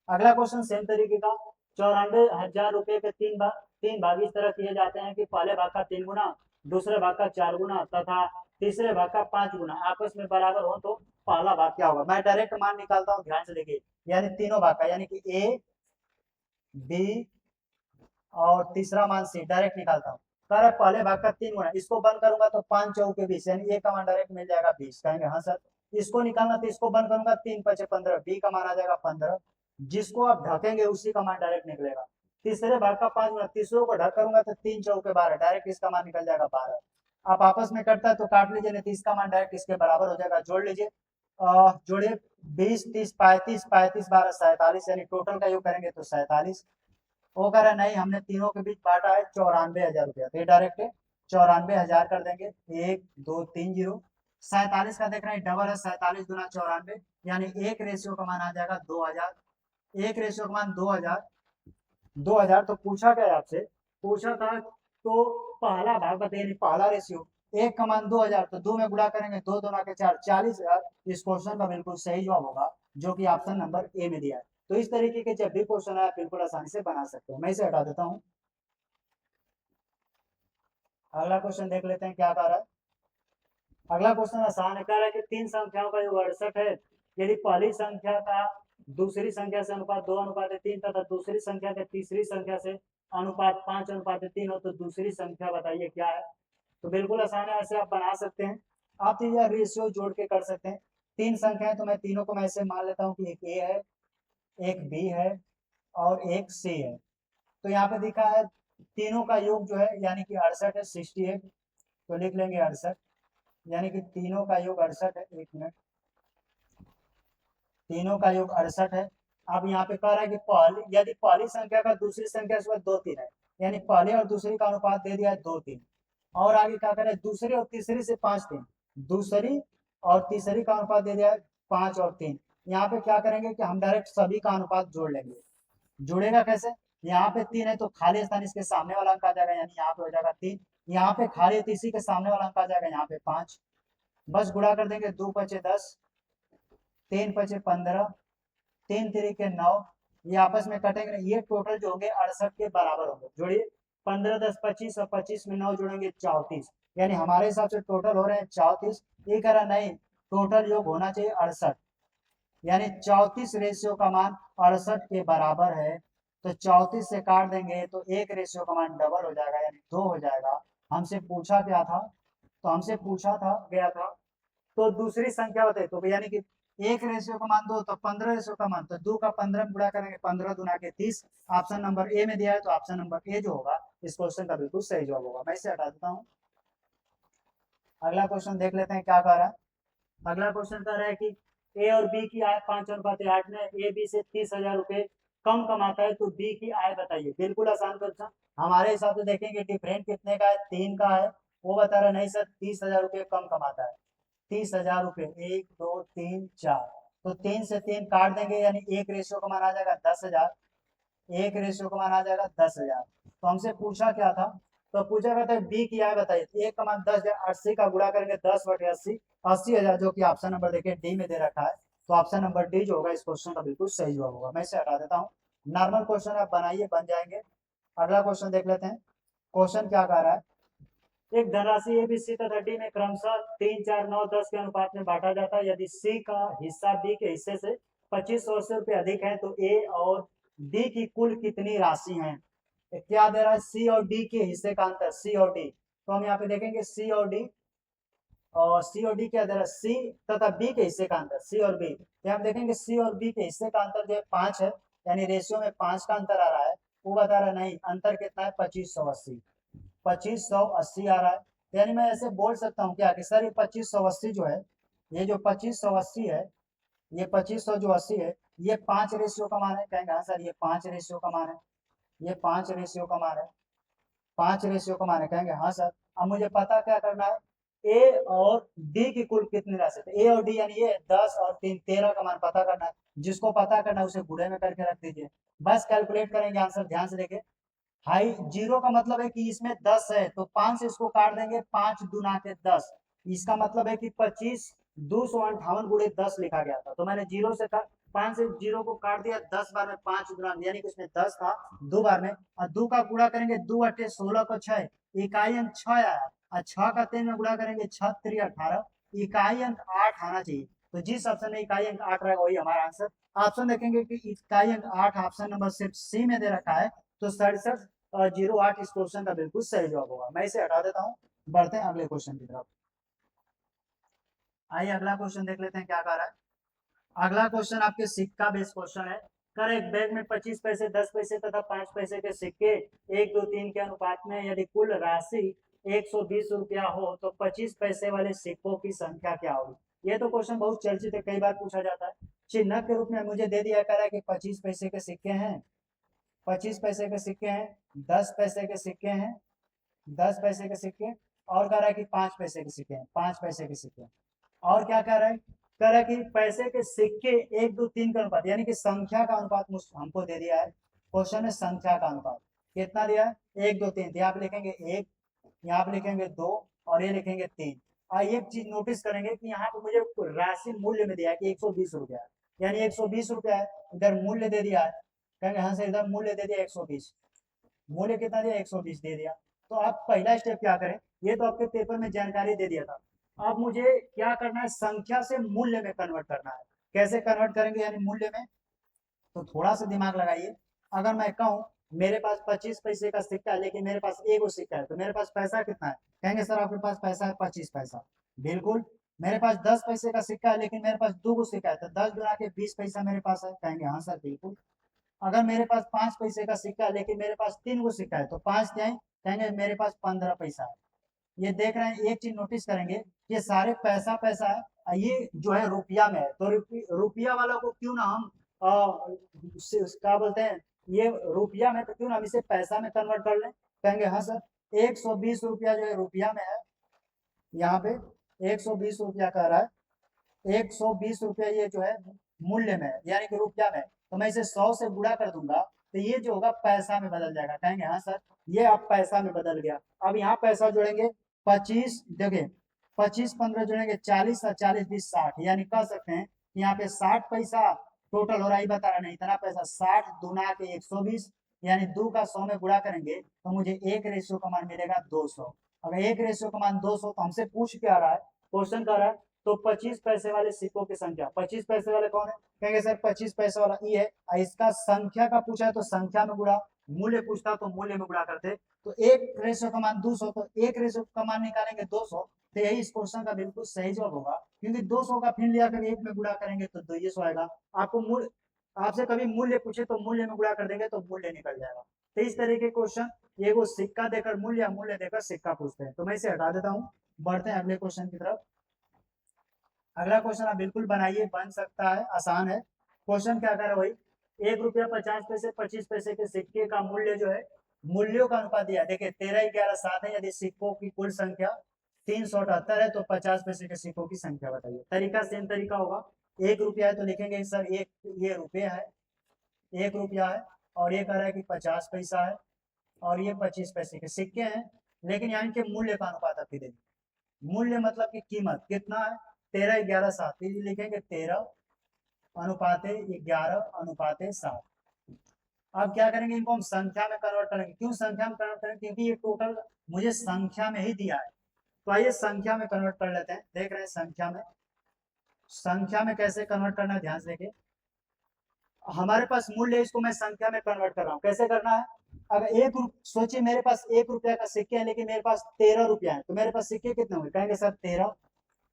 अगला क्वेश्चन सेम तरीके का, 94,000 रुपए के तीन भाग इस तरह किए जाते हैं कि पहले भाग का 3 गुना, दूसरे भाग का 4 गुना तथा तीसरे भाग का 5 गुना आपस में बराबर हो तो पहला भाग क्या होगा। मैं डायरेक्ट मान निकालता हूँ, ध्यान से देखिए, यानी तीनों भाग का, यानी कि ए बी और तीसरा मान सी डायरेक्ट निकालता हूँ। कह पहले भाग का 3 गुना, इसको बंद करूंगा तो 5 चौक के 20, यानी ए का मान डायरेक्ट मिल जाएगा 20। कहेंगे हाँ सर। इसको निकालना तो इसको बंद करूंगा, 3 5 15, बी का मान आ जाएगा 15, जिसको आप ढकेंगे उसी का मान डायरेक्ट निकलेगा। तीसरे भाग का 5 गुना, तीसरों को ढक करूंगा तो 3 चौक के 12, डायरेक्ट इसका मान निकल जाएगा 12। आप आपस में कटता है तो काट लीजिए, नहीं तो इसका मान डायरेक्ट इसके बराबर हो जाएगा। जोड़ लीजिए, जोड़िए 20 30 35 35 12 47, यानी टोटल का योग करेंगे तो 47। वो कह रहा नहीं, हमने तीनों के बीच बांटा है 94,000 रुपया, तो डायरेक्ट 94,000 कर देंगे, 1 2 3 0। 47 का देख रहे हैं डबल है, 47 गुना 94, यानी एक रेशियो का मान आ जाएगा 2000। एक रेशियो का मान 2000, 2000 तो पूछा गया आपसे, पूछा था तो पहला भाग बताइए, पहला रेशियो, एक का मान 2000 तो 2 में गुणा करेंगे, 2 2 के 4, 40,000 इस क्वेश्चन का बिल्कुल सही जवाब होगा, जो कि ऑप्शन नंबर ए में दिया है। तो इस तरीके के जब भी क्वेश्चन है बिल्कुल आसानी से बना सकते हो। मैं इसे हटा देता हूँ। अगला क्वेश्चन देख लेते हैं क्या कह रहा है। अगला क्वेश्चन आसान है, कह रहा है कि 3 संख्याओं का योग 68 है, यदि पहली संख्या का दूसरी संख्या से अनुपात 2:3 तथा दूसरी संख्या के तीसरी संख्या से अनुपात 5:3 हो तो दूसरी संख्या बताइए क्या है। तो बिल्कुल आसान है, ऐसे आप बना सकते हैं। आप यह रेशियो जोड़ के कर सकते हैं। 3 संख्याएं तो मैं तीनों को मैं ऐसे मान लेता हूँ कि एक ए है, एक बी है और एक सी है। तो यहाँ पे दिखा है तीनों का योग जो है यानी कि 68 है, 68, तो लिख लेंगे 68, यानी कि तीनों का योग 68 है। एक मिनट, तीनों का योग 68 है। अब यहाँ पे कह रहा है कि पहली, यदि पहली संख्या का दूसरी संख्या से 2 3 है, यानी पहली और दूसरी का अनुपात दे दिया है 2 3, और आगे क्या करें, दूसरी और तीसरी से 5 3, दूसरी और तीसरी का अनुपात दे दिया है 5 और 3। यहाँ पे क्या करेंगे कि हम डायरेक्ट सभी का अनुपात जोड़ लेंगे। जुड़ेगा कैसे? यहाँ पे 3 है तो खाली स्थान इसके सामने वाला अंक आ जाएगा, यानी यहाँ पे हो जाएगा 3। यहाँ पे खाली है तो इसी के सामने वाला अंक आ जाएगा, यहाँ पे 5। बस गुणा कर देंगे, 2 पचे 10, 3 पचे 15, 3 3 के 9, ये आपस में कटेंगे, ये टोटल जो होंगे 68 के बराबर होंगे। जोड़िए, 15 10 25 और 25 में 9 जोड़ेंगे 34, यानी हमारे हिसाब से टोटल हो रहे हैं 34। ये कह रहा नहीं, टोटल योग होना चाहिए 68, यानी 34 रेशियो का मान 68 के बराबर है। तो 34 से काट देंगे तो एक रेशियो का मान डबल हो जाएगा, यानी 2 हो जाएगा। हमसे पूछा क्या था? तो हमसे पूछा था गया था तो दूसरी संख्या बताइए, तो यानी कि एक रेशियो का मान 2, तो 15 रेशियो का मान, तो 2 का 15 में गुणा करेंगे, 15 दूना के 30। ऑप्शन नंबर ए में दिया है, तो ऑप्शन नंबर ए जो होगा इस क्वेश्चन का बिल्कुल सही जवाब होगा। मैं इसे हटा देता हूँ। अगला क्वेश्चन देख लेते हैं क्या कह रहा है। अगला क्वेश्चन कह रहा है कि ए और बी की आय 5:8 में ए बी से 30,000 रुपए कम कमाता है, तो बी की आय बताइए। बिल्कुल आसान क्वेश्चन। हमारे हिसाब से देखेंगे डिफरेंट कितने का है, 3 का है। वो बता रहा नहीं सर 30,000 रुपए कम कमाता है। 30,000 रुपए, 1 2 3 4, तो 3 से 3 काट देंगे, यानी एक रेशियो का मान आ जाएगा 10,000। एक रेशियो का मान आ जाएगा 10,000। तो हमसे पूछा क्या था? तो पूछा गया था बी की आय बताइए। एक का मान 10,000, 80 का गुणा करेंगे 10 बटे 80, 80,000, जो कि ऑप्शन नंबर देखिए डी में दे रखा है। तो ऑप्शन नंबर डी जो होगा इस क्वेश्चन का बिल्कुल सही जवाब होगा। मैं इसे हटा देता हूँ। नॉर्मल क्वेश्चन आप बनाइए, बन जाएंगे। अगला क्वेश्चन देख लेते हैं। क्वेश्चन क्या कह रहा है? एक धनराशि ए बी सी तथा डी में क्रमशः 3 4 9 10 के अनुपात में बांटा जाता है। यदि सी का हिस्सा बी के हिस्से से 2580 रुपये अधिक है, तो ए और डी की कुल कितनी राशि है? क्या दे रहा है? सी और डी के हिस्से का अंतर, सी और डी। तो हम यहाँ पे देखेंगे सी और डी, और सी और डी क्या दे रहा है? सी तथा बी के हिस्से का अंतर, सी और बी। हम देखेंगे सी और बी के हिस्से का अंतर जो है 5 है, यानी रेशियो में 5 का अंतर आ रहा है। वो बता रहा नहीं, अंतर कितना है? 2580। 2580 आ रहा है, यानी मैं ऐसे बोल सकता हूँ क्या कि सर ये 2580 जो है, ये जो 2580 है, ये 2500 जो 80 है, ये 5 रेशियो का मान है। कहेंगे हाँ सर ये 5 रेशियो का मान है, ये 5 रेशियो का मान है, 5 रेशियो का मान है। कहेंगे हाँ सर। अब मुझे पता क्या करना है? ए और डी की कुल कितनी राशि है? ए और डी यानी ये 10 और 3 13 का मान पता करना है। जिसको पता करना है उसे गुणे में करके रख दीजिए, बस कैलकुलेट करेंगे आंसर। ध्यान से देखिए, हाई जीरो का मतलब है कि इसमें 10 है, तो 5 से इसको काट देंगे, 5 दूना के 10। इसका मतलब है कि 25 258 गुणे 10 लिखा गया था। तो मैंने जीरो से 5 से जीरो को काट दिया, 10 बार में 5 गुना, यानी कि उसमें 10 था 2 बार में। और 2 का गुणा करेंगे, 2 अट्ठे 16 को 6, इकाई अंक 6 आया। और 6 का 3 में गुणा करेंगे, 6 3 18, इकाई अंक 8 आना चाहिए। तो जिस ऑप्शन में इकाई अंक 8 रहेगा वही हमारा आंसर। ऑप्शन देखेंगे कि इकाई अंक 8 ऑप्शन नंबर सिर्फ सी में दे रखा है, तो 67 और 08 इस क्वेश्चन का बिल्कुल सही जवाब होगा। मैं इसे हटा देता हूँ। बढ़ते हैं अगले क्वेश्चन की तरफ। आइए अगला क्वेश्चन देख लेते हैं क्या कह रहा है। अगला क्वेश्चन आपके सिक्का बेस्ड क्वेश्चन है। कर एक बैग में 25 पैसे, 10 पैसे तथा 5 पैसे के सिक्के 1 2 3 के अनुपात में यदि कुल राशि 120 रुपया हो, तो 25 पैसे वाले सिक्कों की संख्या क्या होगी? ये तो क्वेश्चन बहुत चर्चित है, कई बार पूछा जाता है। चिन्ह के रूप में मुझे दे दिया, कह रहा है कि 25 पैसे के सिक्के हैं, 25 पैसे के सिक्के हैं, 10 पैसे के सिक्के हैं, 10 पैसे के सिक्के, और कह रहा है कि 5 पैसे के सिक्के हैं, 5 पैसे के सिक्के। और क्या कह रहा है? कह रहा है कि पैसे के सिक्के 1 2 3 का अनुपात, यानी कि संख्या का अनुपात हमको दे दिया है। क्वेश्चन में संख्या का अनुपात कितना दिया है? 1 2 3। यहाँ पे लिखेंगे 1, यहाँ पे लिखेंगे 2, और ये लिखेंगे 3। और एक चीज नोटिस करेंगे कि यहाँ पे मुझे राशि मूल्य में दिया है कि 120 रुपया है, यानी 120 रुपया है। इधर मूल्य दे दिया है, कहेंगे हाँ से इधर मूल्य दे दिया 120। मूल्य कितना दिया? 120 दे दिया। तो आप पहला स्टेप क्या करें? ये तो आपके पेपर में जानकारी दे दिया था। अब मुझे क्या करना है? संख्या से मूल्य में कन्वर्ट करना है। कैसे कन्वर्ट करेंगे यानी मूल्य में? तो थोड़ा सा दिमाग लगाइए। अगर मैं कहूँ मेरे पास 25 पैसे का सिक्का है, लेकिन मेरे पास एगो सिक्का है, तो मेरे पास पैसा कितना है? कहेंगे सर आपके पास पैसा है 25 पैसा। बिल्कुल। मेरे पास 10 पैसे का सिक्का है, लेकिन मेरे पास 2 सिक्का है, तो 10 गुना के 20 पैसा मेरे पास है। कहेंगे हाँ सर बिल्कुल। अगर मेरे पास 5 पैसे का सिक्का है, लेकिन मेरे पास 3 सिक्का है, तो 5 क्या है? कहेंगे मेरे पास 15 पैसा है। ये देख रहे हैं, एक चीज नोटिस करेंगे, ये सारे पैसा पैसा है, ये जो है रुपया में है, तो रुपया वाला को क्यों ना हम क्या बोलते हैं, ये रुपया में, तो क्यों ना हम इसे पैसा में कन्वर्ट कर लें। कहेंगे हाँ सर। 120 रुपया जो है रुपया में है, यहाँ पे 120 रुपया कह रहा है, 120 रुपया ये जो है मूल्य में है, यानी कि रुपया में, तो मैं इसे 100 से गुणा कर दूंगा तो ये जो होगा पैसा में बदल जाएगा। कहेंगे हाँ सर ये अब पैसा में बदल गया। अब यहाँ पैसा जोड़ेंगे 25, देखिए 25 15 जोड़ेंगे 40 और 40 20 60, यानी कह सकते हैं यहाँ पे 60 पैसा टोटल हो रहा है, बता रहा नहीं इतना पैसा। 60 दूना के 120, यानी 2 का 100 में गुणा करेंगे तो मुझे एक रेशियो का मान मिलेगा 200। अगर एक रेशियो का मान 200 तो हमसे पूछ क्या रहा है, क्वेश्चन कर रहा है तो 25 पैसे वाले सिक्कों की संख्या, 25 पैसे वाले कौन है, कहेंगे सर 25 पैसे वाला ई है। इसका संख्या का पूछा है तो संख्या में गुणा, मूल्य पूछता तो मूल्य में गुणा करते। तो एक रेशियो का मान 200, तो एक रेशियो का मान निकालेंगे 200, तो यही इस क्वेश्चन का बिल्कुल सही जवाब होगा, क्योंकि 200 का फिर लिया कर एक में गुणा करेंगे तो 200 आएगा। आपको मूल्य, आपसे कभी मूल्य पूछे तो मूल्य में गुणा कर देंगे तो मूल्य निकल जाएगा। तो इस तरह के क्वेश्चन ये वो सिक्का देकर मूल्य, मूल्य देकर सिक्का पूछते हैं। तो मैं इसे हटा देता हूँ, बढ़ते हैं अगले क्वेश्चन की तरफ। अगला क्वेश्चन आप बिल्कुल बनाइए, बन सकता है, आसान है। क्वेश्चन क्या कर रहा है भाई, 1 रुपया 50 पैसे 25 पैसे के सिक्के का मूल्य जो है, मूल्यों का अनुपात दिया, देखिए 13 11 7 है, यदि सिक्कों की कुल संख्या 378 है तो 50 पैसे के सिक्कों की संख्या बताइए। तरीका सेम तरीका होगा, 1 रुपया है तो लिखेंगे सर एक, ये रुपया है, 1 रुपया है, और ये कह रहा है कि 50 पैसा है, और ये 25 पैसे के सिक्के हैं, लेकिन यहाँ के मूल्य का अनुपात आपकी देंगे। मूल्य मतलब कि कीमत कितना है, 13 11 7, लिखेंगे 13 अनुपाते 11 अनुपाते 7। अब क्या करेंगे, इनको हम संख्या में कन्वर्ट करेंगे। क्यों संख्या में कन्वर्ट करेंगे, क्योंकि ये टोटल मुझे संख्या में ही दिया है। तो आइए संख्या में कन्वर्ट कर लेते हैं, देख रहे हैं संख्या में, संख्या में कैसे कन्वर्ट करना है ध्यान से देखिए। हमारे पास मूल्य है, इसको मैं संख्या में कन्वर्ट कर रहा हूँ, कैसे करना है। अगर सोचिए मेरे पास 1 रुपया का सिक्के है, लेकिन मेरे पास 13 रुपया है, तो मेरे पास सिक्के कितने होंगे, कहेंगे सर 13,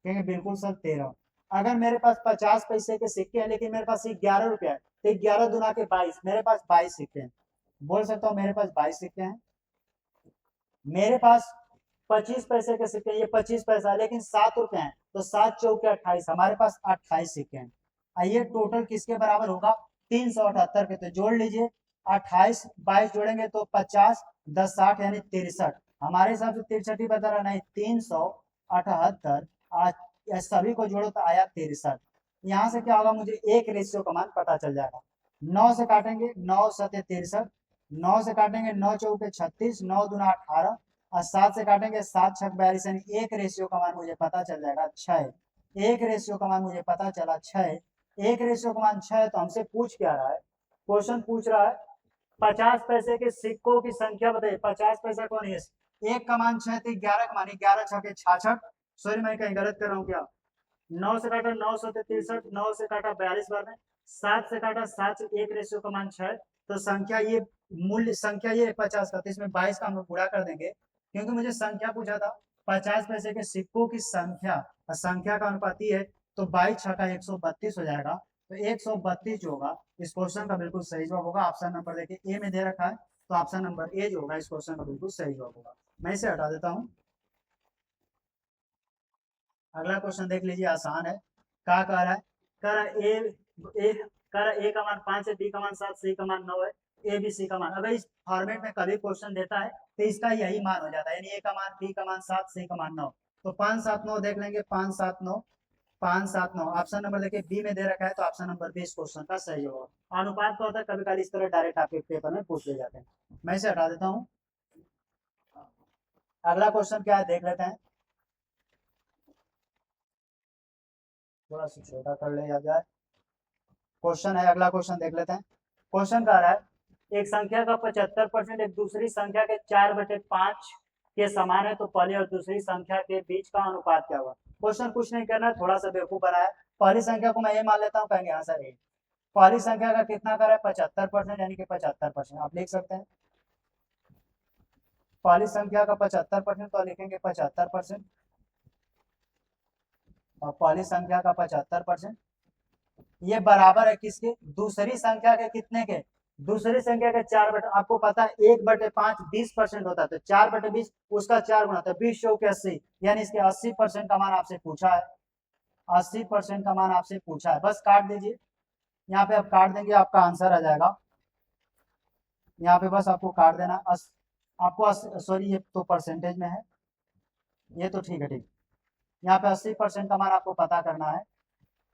कहेंगे बिल्कुल सर 13। अगर मेरे पास 50 पैसे के सिक्के हैं, लेकिन मेरे पास 11 रुपया है, तो 11 दूना के 22, मेरे पास 22 सिक्के हैं। बोल सकता हूँ मेरे पास 22 सिक्के हैं। मेरे पास 25 पैसे के सिक्के, ये 25 पैसा, लेकिन 7 रुपए हैं, तो 7 चौके 28, हमारे पास 28 सिक्के हैं। आइए टोटल किसके बराबर होगा, 378 के, तो जोड़ लीजिए 28 22 जोड़ेंगे तो 50 10 60, यानी 63। हमारे हिसाब से 63 ही बता रहा, नहीं 378, सभी को जोड़ो तो आया 63। यहाँ से क्या होगा, मुझे एक रेशियो का मान पता चल जाएगा। 9 से काटेंगे 9 7 63, 9 से काटेंगे 9 चौके 36, 9 दूना 18, और 7 से काटेंगे 7 6 42, यानी एक रेशियो का मान मुझे पता चल जाएगा 6। एक रेशियो का मान मुझे पता चला 6, एक रेशियो का मान 6। तो हमसे पूछ क्या रहा है, क्वेश्चन पूछ रहा है 50 पैसे के सिक्कों की संख्या बताइए। 50 पैसा कौन है, एक का मान 6 तो 11 का मान 11 6 66, सॉरी मैं कहीं गलत कर रहा हूँ क्या, 9 से काटा 9 7 63, 9 से काटा 42 बार में, 7 से काटा 7 से, एक रेशियो का मान 6। तो संख्या ये, मूल्य संख्या ये 50 का, तो इसमें 22 का हम लोग गुणा कर देंगे, क्योंकि मुझे संख्या पूछा था 50 पैसे के सिक्कों की संख्या, और संख्या का अनुपात है, तो 22 छका 132 हो जाएगा। तो 132 जो होगा इस क्वेश्चन का बिल्कुल सही जवाब होगा। ऑप्शन नंबर देखिए ए में दे रखा है, तो ऑप्शन नंबर ए जो होगा इस क्वेश्चन का बिल्कुल सही जवाब होगा। मैं इसे हटा देता हूँ। अगला क्वेश्चन देख लीजिए, आसान है। क्या कह रहा है, कह रहा है ए का मान 5 है, बी का मान 7, सी का मान 9 है, ए बी सी का मान। अगर इस फॉर्मेट में कभी क्वेश्चन देता है तो इसका यही मान हो जाता है, यानी ए का मान, बी का मान 7, सी का मान 9। तो 5 7 9 देख लेंगे, 5 7 9, 5 7 9। ऑप्शन नंबर देखिए बी में दे रखा है, तो ऑप्शन नंबर बी इस क्वेश्चन का सही होगा। अनुपात का होता है, कभी कभी इस तरह डायरेक्ट आपके पेपर में पूछ ले जाते हैं। मैं इसे हटा देता हूँ। अगला क्वेश्चन क्या है देख लेते हैं, थोड़ा सा छोटा कर ले जाए। क्वेश्चन है, अगला क्वेश्चन देख लेते हैं। क्वेश्चन कह रहा है एक संख्या का 75% एक दूसरी संख्या के 4/5 के समान है, तो पहली और दूसरी संख्या के बीच का अनुपात क्या होगा। क्वेश्चन कुछ नहीं करना, थोड़ा सा बेवकूफ बनाया। पहली संख्या को मैं ये मान लेता हूँ, कहेंगे हाँ सर, पहली संख्या का कितना कर रहा है 75%, यानी कि 75%। आप लिख सकते हैं पहली संख्या का 75%, तो लिखेंगे 75%, और पहली संख्या का 75% ये बराबर है किसके, दूसरी संख्या के कितने के, दूसरी संख्या के 4 आपको पता है 1/5 20% होता है, तो 4/20 उसका 4 गुना, तो 20 चौके 80, यानी इसके 80% का मान आपसे पूछा है। 80% का मान आपसे पूछा है, बस काट दीजिए यहाँ पे। आप काट देंगे आपका आंसर आ जाएगा यहाँ पे, बस आपको काट देना। आपको सॉरी ये तो परसेंटेज में है, ये तो ठीक है, ठीक। यहाँ पे 80% का मान आपको पता करना है,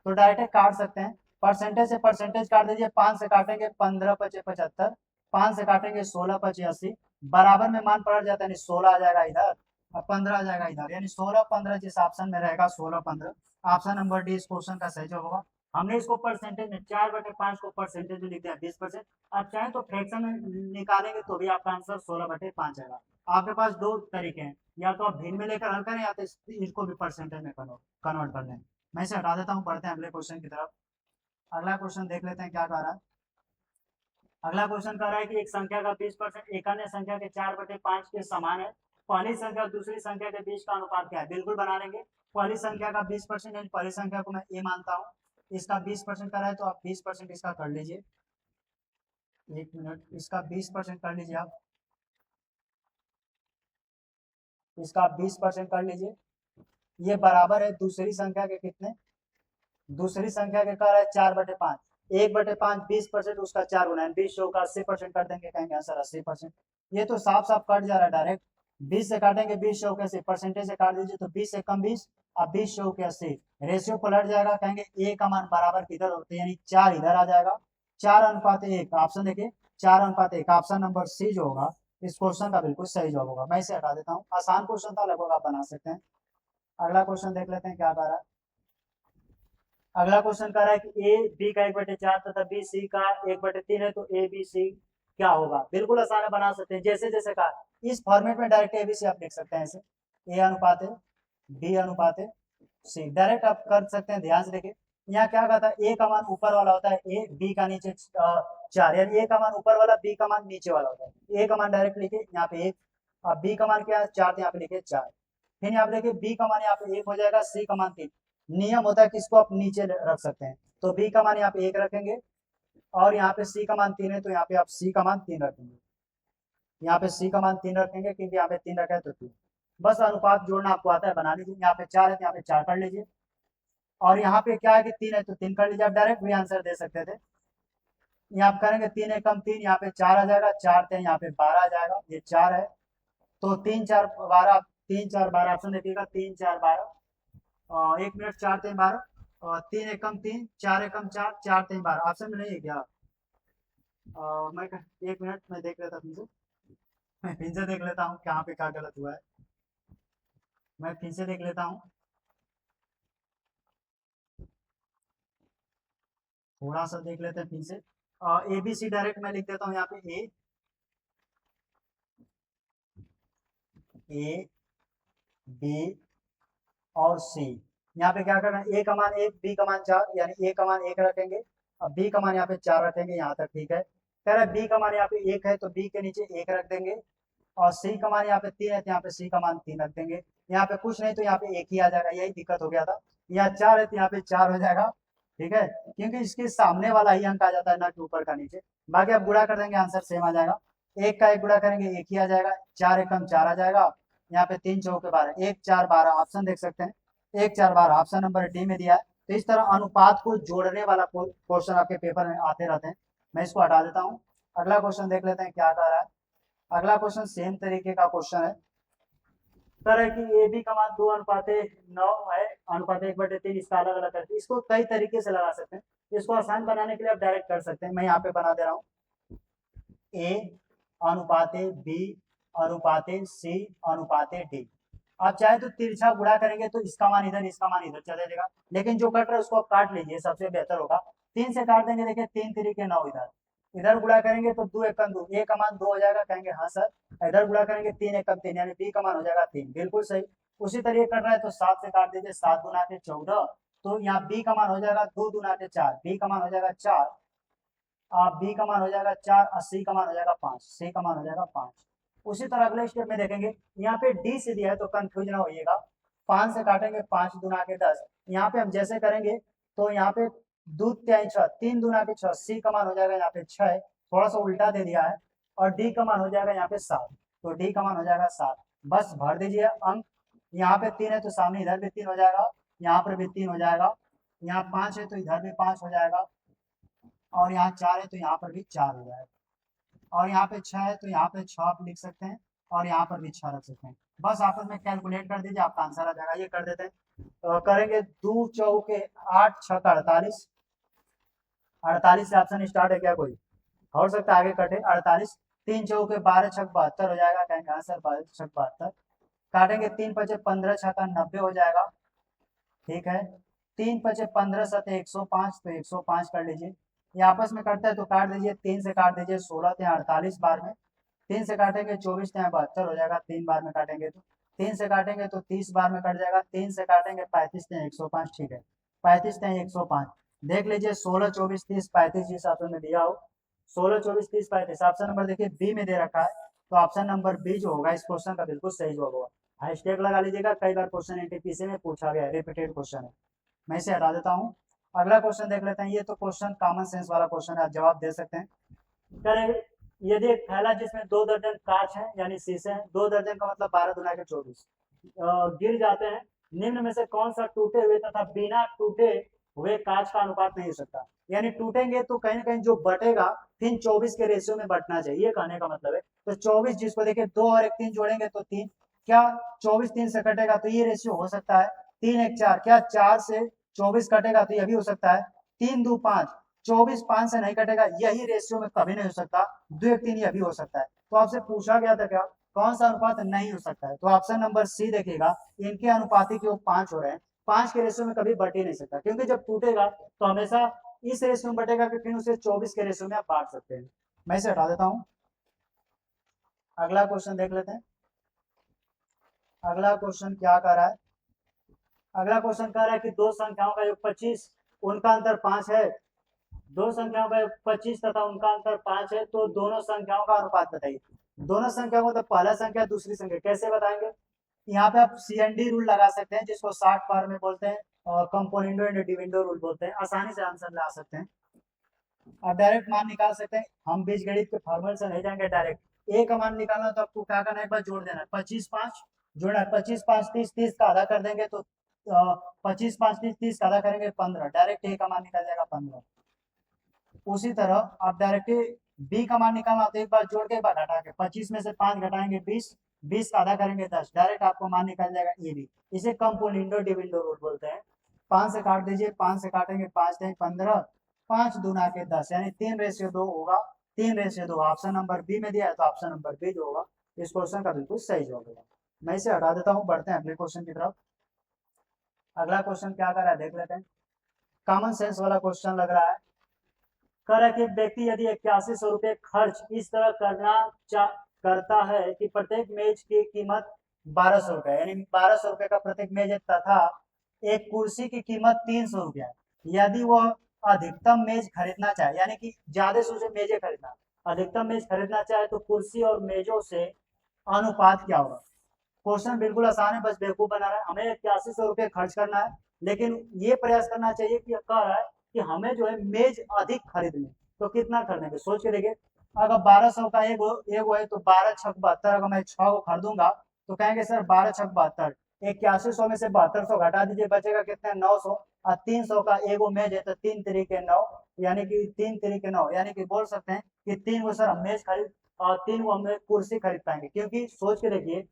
तो डायरेक्ट काट सकते हैं। परसेंटेज से परसेंटेज काट दीजिए, 5 से काटेंगे 15 पचे 75, 5 से काटेंगे 16 पचे 80, बराबर में मान पलट जाता है, यानी 16 आ जाएगा इधर और 15 आ जाएगा इधर, यानी 16 15 जिस ऑप्शन में रहेगा 16 15, ऑप्शन नंबर डी इस क्वेश्चन का सही जवाब होगा। हमने इसको परसेंटेज में 4/5 को परसेंटेज में लिख दिया 20%। आप चाहें तो फ्रैक्शन में निकालेंगे तो भी आपका आंसर 16/5 आएगा। आपके पास दो तरीके हैं, या तो आप भिन्न में लेकर हल करें या तो इसको भी परसेंटेज में कन्वर्ट कर लें। मैं इसे हटा देता हूँ, पढ़ते हैं अगले क्वेश्चन की तरफ। अगला क्वेश्चन देख लेते हैं क्या कह रहा है। अगला क्वेश्चन कह रहा है कि एक संख्या का 20% एक अन्य संख्या के 4/5 के समान है, पहली संख्या और दूसरी संख्या के बीच का अनुपात क्या है? बिल्कुल बना लेंगे। पहली संख्या का 20%, यानी पहली संख्या को मैं ए मानता हूँ, इसका 20% का है तो आप 20% इसका कर लीजिए। एक मिनट, इसका 20% कर लीजिए आप, इसका आप 20% कर लीजिए। ये बराबर है दूसरी संख्या के कितने, दूसरी संख्या के कह रहा है 4/5, 1/5 20%, उसका 4 गुना 20 का 80% कर देंगे, कहेंगे आंसर 80%। ये तो साफ साफ कट जा रहा है डायरेक्ट, 20 से काटेंगे 20 के 80, परसेंटेज से काट दीजिए तो 20 से कम 20 और 20 के 80, रेशियो पलट जाएगा, कहेंगे ए का मान बराबर किधर होते हैं, यानी 4 इधर आ जाएगा, 4:1। ऑप्शन देखिए 4:1, ऑप्शन नंबर सी जो होगा इस क्वेश्चन का बिल्कुल सही जवाब होगा। मैं इसे हटा देता हूँ, आसान क्वेश्चन था, लगभग आप बना सकते हैं। अगला क्वेश्चन देख लेते हैं क्या कह रहा है। अगला क्वेश्चन कह रहा है कि ए बी का 1/4 तथा बी सी का 1/3 है, तो ए बी सी क्या होगा? बिल्कुल आसान है, बना सकते हैं जैसे जैसे कहा, इस फॉर्मेट में डायरेक्ट एबीसी आप लिख सकते हैं ऐसे, ए अनुपात है बी अनुपात है सी, डायरेक्ट आप कर सकते हैं। ध्यान से देखिए, यहाँ क्या कहता है, ए का मान ऊपर वाला होता है, ए बी का नीचे 4, यानी ए का मान ऊपर वाला बी का मान नीचे वाला होता है। ए का मान डायरेक्ट लिखे यहाँ पे 1, अब बी का मान क्या है 4, यहाँ पे लिखे 4। फिर यहाँ पे देखिए बी का मान यहाँ पे 1 हो जाएगा, सी का मान 3। नियम होता है कि इसको आप नीचे रख सकते हैं, तो बी का मान यहाँ पे 1 रखेंगे और यहाँ पे सी का मान 3 है, तो यहाँ पे आप सी का मान 3 रखेंगे, यहाँ पे सी का मान 3 रखेंगे क्योंकि यहाँ पे 3 रखा है तो 3। बस अनुपात जोड़ना आपको आता है, बना लीजिए। यहाँ पे 4 है तो यहाँ पे 4 कर लीजिए, और यहाँ पे क्या है कि 3 है तो 3 कर लीजिए। आप डायरेक्ट भी आंसर दे सकते थे, यहाँ आप करेंगे 3 एकम 3, यहाँ पे 4 आ जाएगा, 4 थे यहाँ पे 12 आ जाएगा, ये 4 है तो 3 4 12, 3 4 12 ऑप्शन देखिएगा, 3 4 12, 1 मिनट, 4 3 12, और 3 एकम 3, 4 एकम 4, 4 3 12 ऑप्शन में नहीं है क्या? मैं 1 मिनट मैं देख लेता हूँ, मैं फिर से देख लेता हूँ कहाँ पे क्या गलत हुआ है, मैं फिर से देख लेता हूँ, थोड़ा सा देख लेते हैं फिर से। ए बी सी डायरेक्ट मैं लिख देता हूँ यहाँ पे, ए बी और सी। यहाँ पे क्या करना है, ए का मान 1 बी का मान 4, यानी ए का मान 1 रखेंगे, अब बी का मान यहाँ पे 4 रखेंगे, यहाँ तक ठीक है। कह रहा है बी का मान यहाँ पे 1 है तो बी के नीचे 1 रख देंगे, और सी का मान यहाँ पे 3 है तो यहाँ पे सी का मान 3 रख देंगे। यहाँ पे कुछ नहीं तो यहाँ पे 1 ही आ जाएगा, यही दिक्कत हो गया था। यहाँ 4 है तो यहाँ पे 4 हो जाएगा, ठीक है, क्योंकि इसके सामने वाला ही अंक आ जाता है ना कि ऊपर का नीचे। बाकी आप गुणा कर देंगे आंसर सेम आ जाएगा, 1 का 1 गुणा करेंगे 1 ही आ जाएगा, 4 एकम 4 आ जाएगा, यहाँ पे 3 चौके 12, 1 4 12 ऑप्शन देख सकते हैं, 1 4 12 ऑप्शन नंबर डी में दिया है। तो इस तरह अनुपात को जोड़ने वाला क्वेश्चन आपके पेपर में आते रहते हैं। मैं इसको हटा देता हूँ, अगला क्वेश्चन देख लेते हैं क्या कह रहा है। अगला क्वेश्चन सेम तरीके का क्वेश्चन है, तरह की ए बी का मान 2:9 है, अनुपात 1/3, इसका अलग अलग करके इसको कई तरीके से लगा सकते हैं। इसको आसान बनाने के लिए आप डायरेक्ट कर सकते हैं, मैं यहाँ पे बना दे रहा हूँ, ए अनुपाते बी अनुपाते सी अनुपाते डी। आप चाहे तो तिरछा गुणा करेंगे तो इसका मान इधर इसका मान इधर चला जाएगा, लेकिन जो कट रहा है उसको आप काट लीजिए, सबसे बेहतर होगा। 3 से काट देंगे, देखिए 3 3 9 इधर, इधर गुणा करेंगे तो 2 एकम 2, ए का मान 2 हो जाएगा, कहेंगे हाँ सर। इधर गुणा करेंगे 3 एकम 3, यानी बी का मान हो जाएगा 3, बिल्कुल सही। उसी तरीके कट रहा है तो 7 से काट दीजिए, 7 दूना के 14, तो यहाँ बी का मान हो जाएगा 2 दूना के 4, बी का मान हो जाएगा 4, बी का मान हो जाएगा 4 और सी का मान हो जाएगा 5, सी का मान हो जाएगा 5। उसी तरह अगले स्टेप में देखेंगे, यहाँ पे डी से दिया है तो कंफ्यूज ना होइएगा, 5 से काटेंगे 5 दूना के 10, यहाँ पे हम जैसे करेंगे तो यहाँ पे 2 3 6, 3 दूना के 6, सी का मान हो जाएगा यहाँ पे 6, थोड़ा सा उल्टा दे दिया है, और डी का मान हो जाएगा यहाँ पे 7, तो डी का मान हो जाएगा 7। बस भर दीजिए अंक, यहाँ पे 3 है तो सामने इधर भी 3 हो जाएगा, यहाँ पर भी 3 हो जाएगा, यहाँ 5 है तो इधर भी 5 हो जाएगा, और यहाँ 4 है तो यहाँ पर भी 4 हो जाएगा, और यहाँ पे 6 है तो यहाँ पे 6 आप लिख सकते हैं, और यहाँ पर भी 6 रख सकते हैं। बस आपस में कैलकुलेट कर दीजिए, आपका आंसर आ जाएगा। ये कर देते हैं, तो करेंगे 2 चौके 8 6 48, 48 से ऑप्शन स्टार्ट है क्या कोई? हो सकता है आगे कटे। 48 3 चौके 12 छक 72 हो जाएगा, कहेंगे आंसर 12 छक 72। काटेंगे 3 पचे 15 छका 90 हो जाएगा, ठीक है। 3 पचे 15 सत 105, तो 105 कर लीजिए। ये आपस में कटता है तो काट दीजिए, 3 से काट दीजिए 16 थे 48 बार में, 3 से काटेंगे 24 थे 72 हो जाएगा, 3 बार में काटेंगे तो 3 से काटेंगे तो 30 बार में कट जाएगा, 3 से काटेंगे 35 थे 105, ठीक है। 35 थे 105, देख लीजिए 16 24 30 35 जिस ऑप्शन में दिया हो, 16 24 30 35 ऑप्शन नंबर देखिए बी में दे रखा है, तो ऑप्शन नंबर बी जो होगा इस क्वेश्चन का बिल्कुल सही जवाब होगा। हैशटैग लगा लीजिएगा, कई बार क्वेश्चन एनटीपीसी में पूछा गया है, रिपीटेड क्वेश्चन है। मैं इसे हटा देता हूँ। अगला क्वेश्चन देख लेते हैं, ये तो क्वेश्चन कॉमन सेंस वाला क्वेश्चन है, आप जवाब दे सकते हैं। करेंगे, यदि एक थैला जिसमें 2 दर्जन कांच है यानी शीशे हैं, 2 दर्जन का मतलब 12 दुना के 24 गिर जाते हैं, निम्न में से कौन सा टूटे हुए तथा बिना टूटे हुए कांच का अनुपात नहीं हो सकता? यानी टूटेंगे तो कहीं ना कहीं जो बटेगा 3 24 के रेशियो में बटना चाहिए, ये कहने का मतलब है। तो 24 जिसको देखिए 2 और 1 3 जोड़ेंगे तो 3, क्या 24 3 से कटेगा तो ये रेशियो हो सकता है। 3 1 4, क्या 4 से 24 कटेगा तो यह भी हो सकता है। 3 2 5, 24 5 से नहीं कटेगा, यही रेशियो में कभी नहीं हो सकता। 2 1 3 यह भी हो सकता है। तो आपसे पूछा गया था क्या कौन सा अनुपात नहीं हो सकता है, तो ऑप्शन नंबर सी देखिएगा, इनके अनुपातिक योग 5 हो रहे हैं, 5 के रेशियो में कभी बट ही नहीं सकता, क्योंकि जब टूटेगा तो हमेशा इस रेशियो में बटेगा कि फिर उसे 24 के रेशियो में आप बांट सकते हैं। मैं इसे हटा देता हूं। अगला क्वेश्चन देख लेते हैं, अगला क्वेश्चन क्या कर रहा है। अगला क्वेश्चन कह रहा है कि दो संख्याओं का योग 25, उनका अंतर 5 है। दो संख्याओं का योग 25 तथा उनका अंतर 5 है, तो दोनों संख्याओं का अनुपात बताइए। दोनों संख्या को तो पहला संख्या दूसरी संख्या कैसे बताएंगे? यहाँ पे आप CND रूल लगा सकते हैं, जिसको 60 पार में बोलते हैं, और कंपोनेंडो एंड डिविडेंडो रूल बोलते हैं, आसानी से आंसर ला सकते हैं। आप डायरेक्ट मान निकाल सकते हैं, हम बीजगणित के फॉर्मूले से नहीं जाएंगे, डायरेक्ट ए का मान निकालना तो आपको क्या करना है, एक बार जोड़ देना है, 25 5 जोड़ना है, 25 5 30, 30 का आधा कर देंगे तो 25 5 30, 30 का आधा करेंगे 15, डायरेक्ट ए का मान निकल जाएगा 15। उसी तरह आप डायरेक्ट बी का मान निकालना तो एक बार जोड़ के एक बार घटा के, 25 में से 5 घटाएंगे 20, 20 का आधा करेंगे 10, डायरेक्ट आपको मान निकल जाएगा ए बी। इसे कंपोनेंडो डिविडेंडो रूल बोलते हैं। 5 से काट दीजिए, 5 से काटेंगे 5 10 15, 5 दूना के 10, यानी 3:2 होगा, 3:2। ऑप्शन नंबर बी में दिया है, तो ऑप्शन नंबर बी जो होगा इस क्वेश्चन का बिल्कुल सही जवाब होगा। मैं इसे हटा देता हूँ, बढ़ते हैं अगले क्वेश्चन की तरफ। अगला क्वेश्चन क्या कर रहा है देख लेते हैं, कॉमन सेंस वाला क्वेश्चन लग रहा है। कह रहा है कि व्यक्ति यदि 8100 रुपये खर्च इस तरह करता है कि प्रत्येक मेज की कीमत 1200 रुपए, यानी 1200 रुपए का प्रत्येक मेज है, तथा एक कुर्सी की कीमत 300 रुपया है। यदि वह अधिकतम मेज खरीदना चाहे, यानी कि ज्यादा से उसे मेजें खरीदना, अधिकतम मेज खरीदना चाहे तो कुर्सी और मेजों से अनुपात क्या होगा? क्वेश्चन बिल्कुल आसान है, बस बेवकूफ बना रहा है। हमें 8100 रुपये खर्च करना है, लेकिन ये प्रयास करना चाहिए कि कह रहा है कि हमें जो है मेज अधिक खरीदनी, तो कितना खरीदेंगे सोच के देखिए। अगर 1200 का एगो है तो 12 छक 72, अगर मैं 6 को खरीदूंगा तो कहेंगे सर 12 छक 72, 8100 में से 7200 घटा दीजिए, बचेगा कितने 900, और 300 का एगो मेज है तो 3 तरीके 9, यानी कि 3 तरीके 9, यानी कि बोल सकते हैं कि 3 गो सर हम मेज खरीद और 3 गो हम कुर्सी खरीद पाएंगे, क्योंकि सोच के देखिए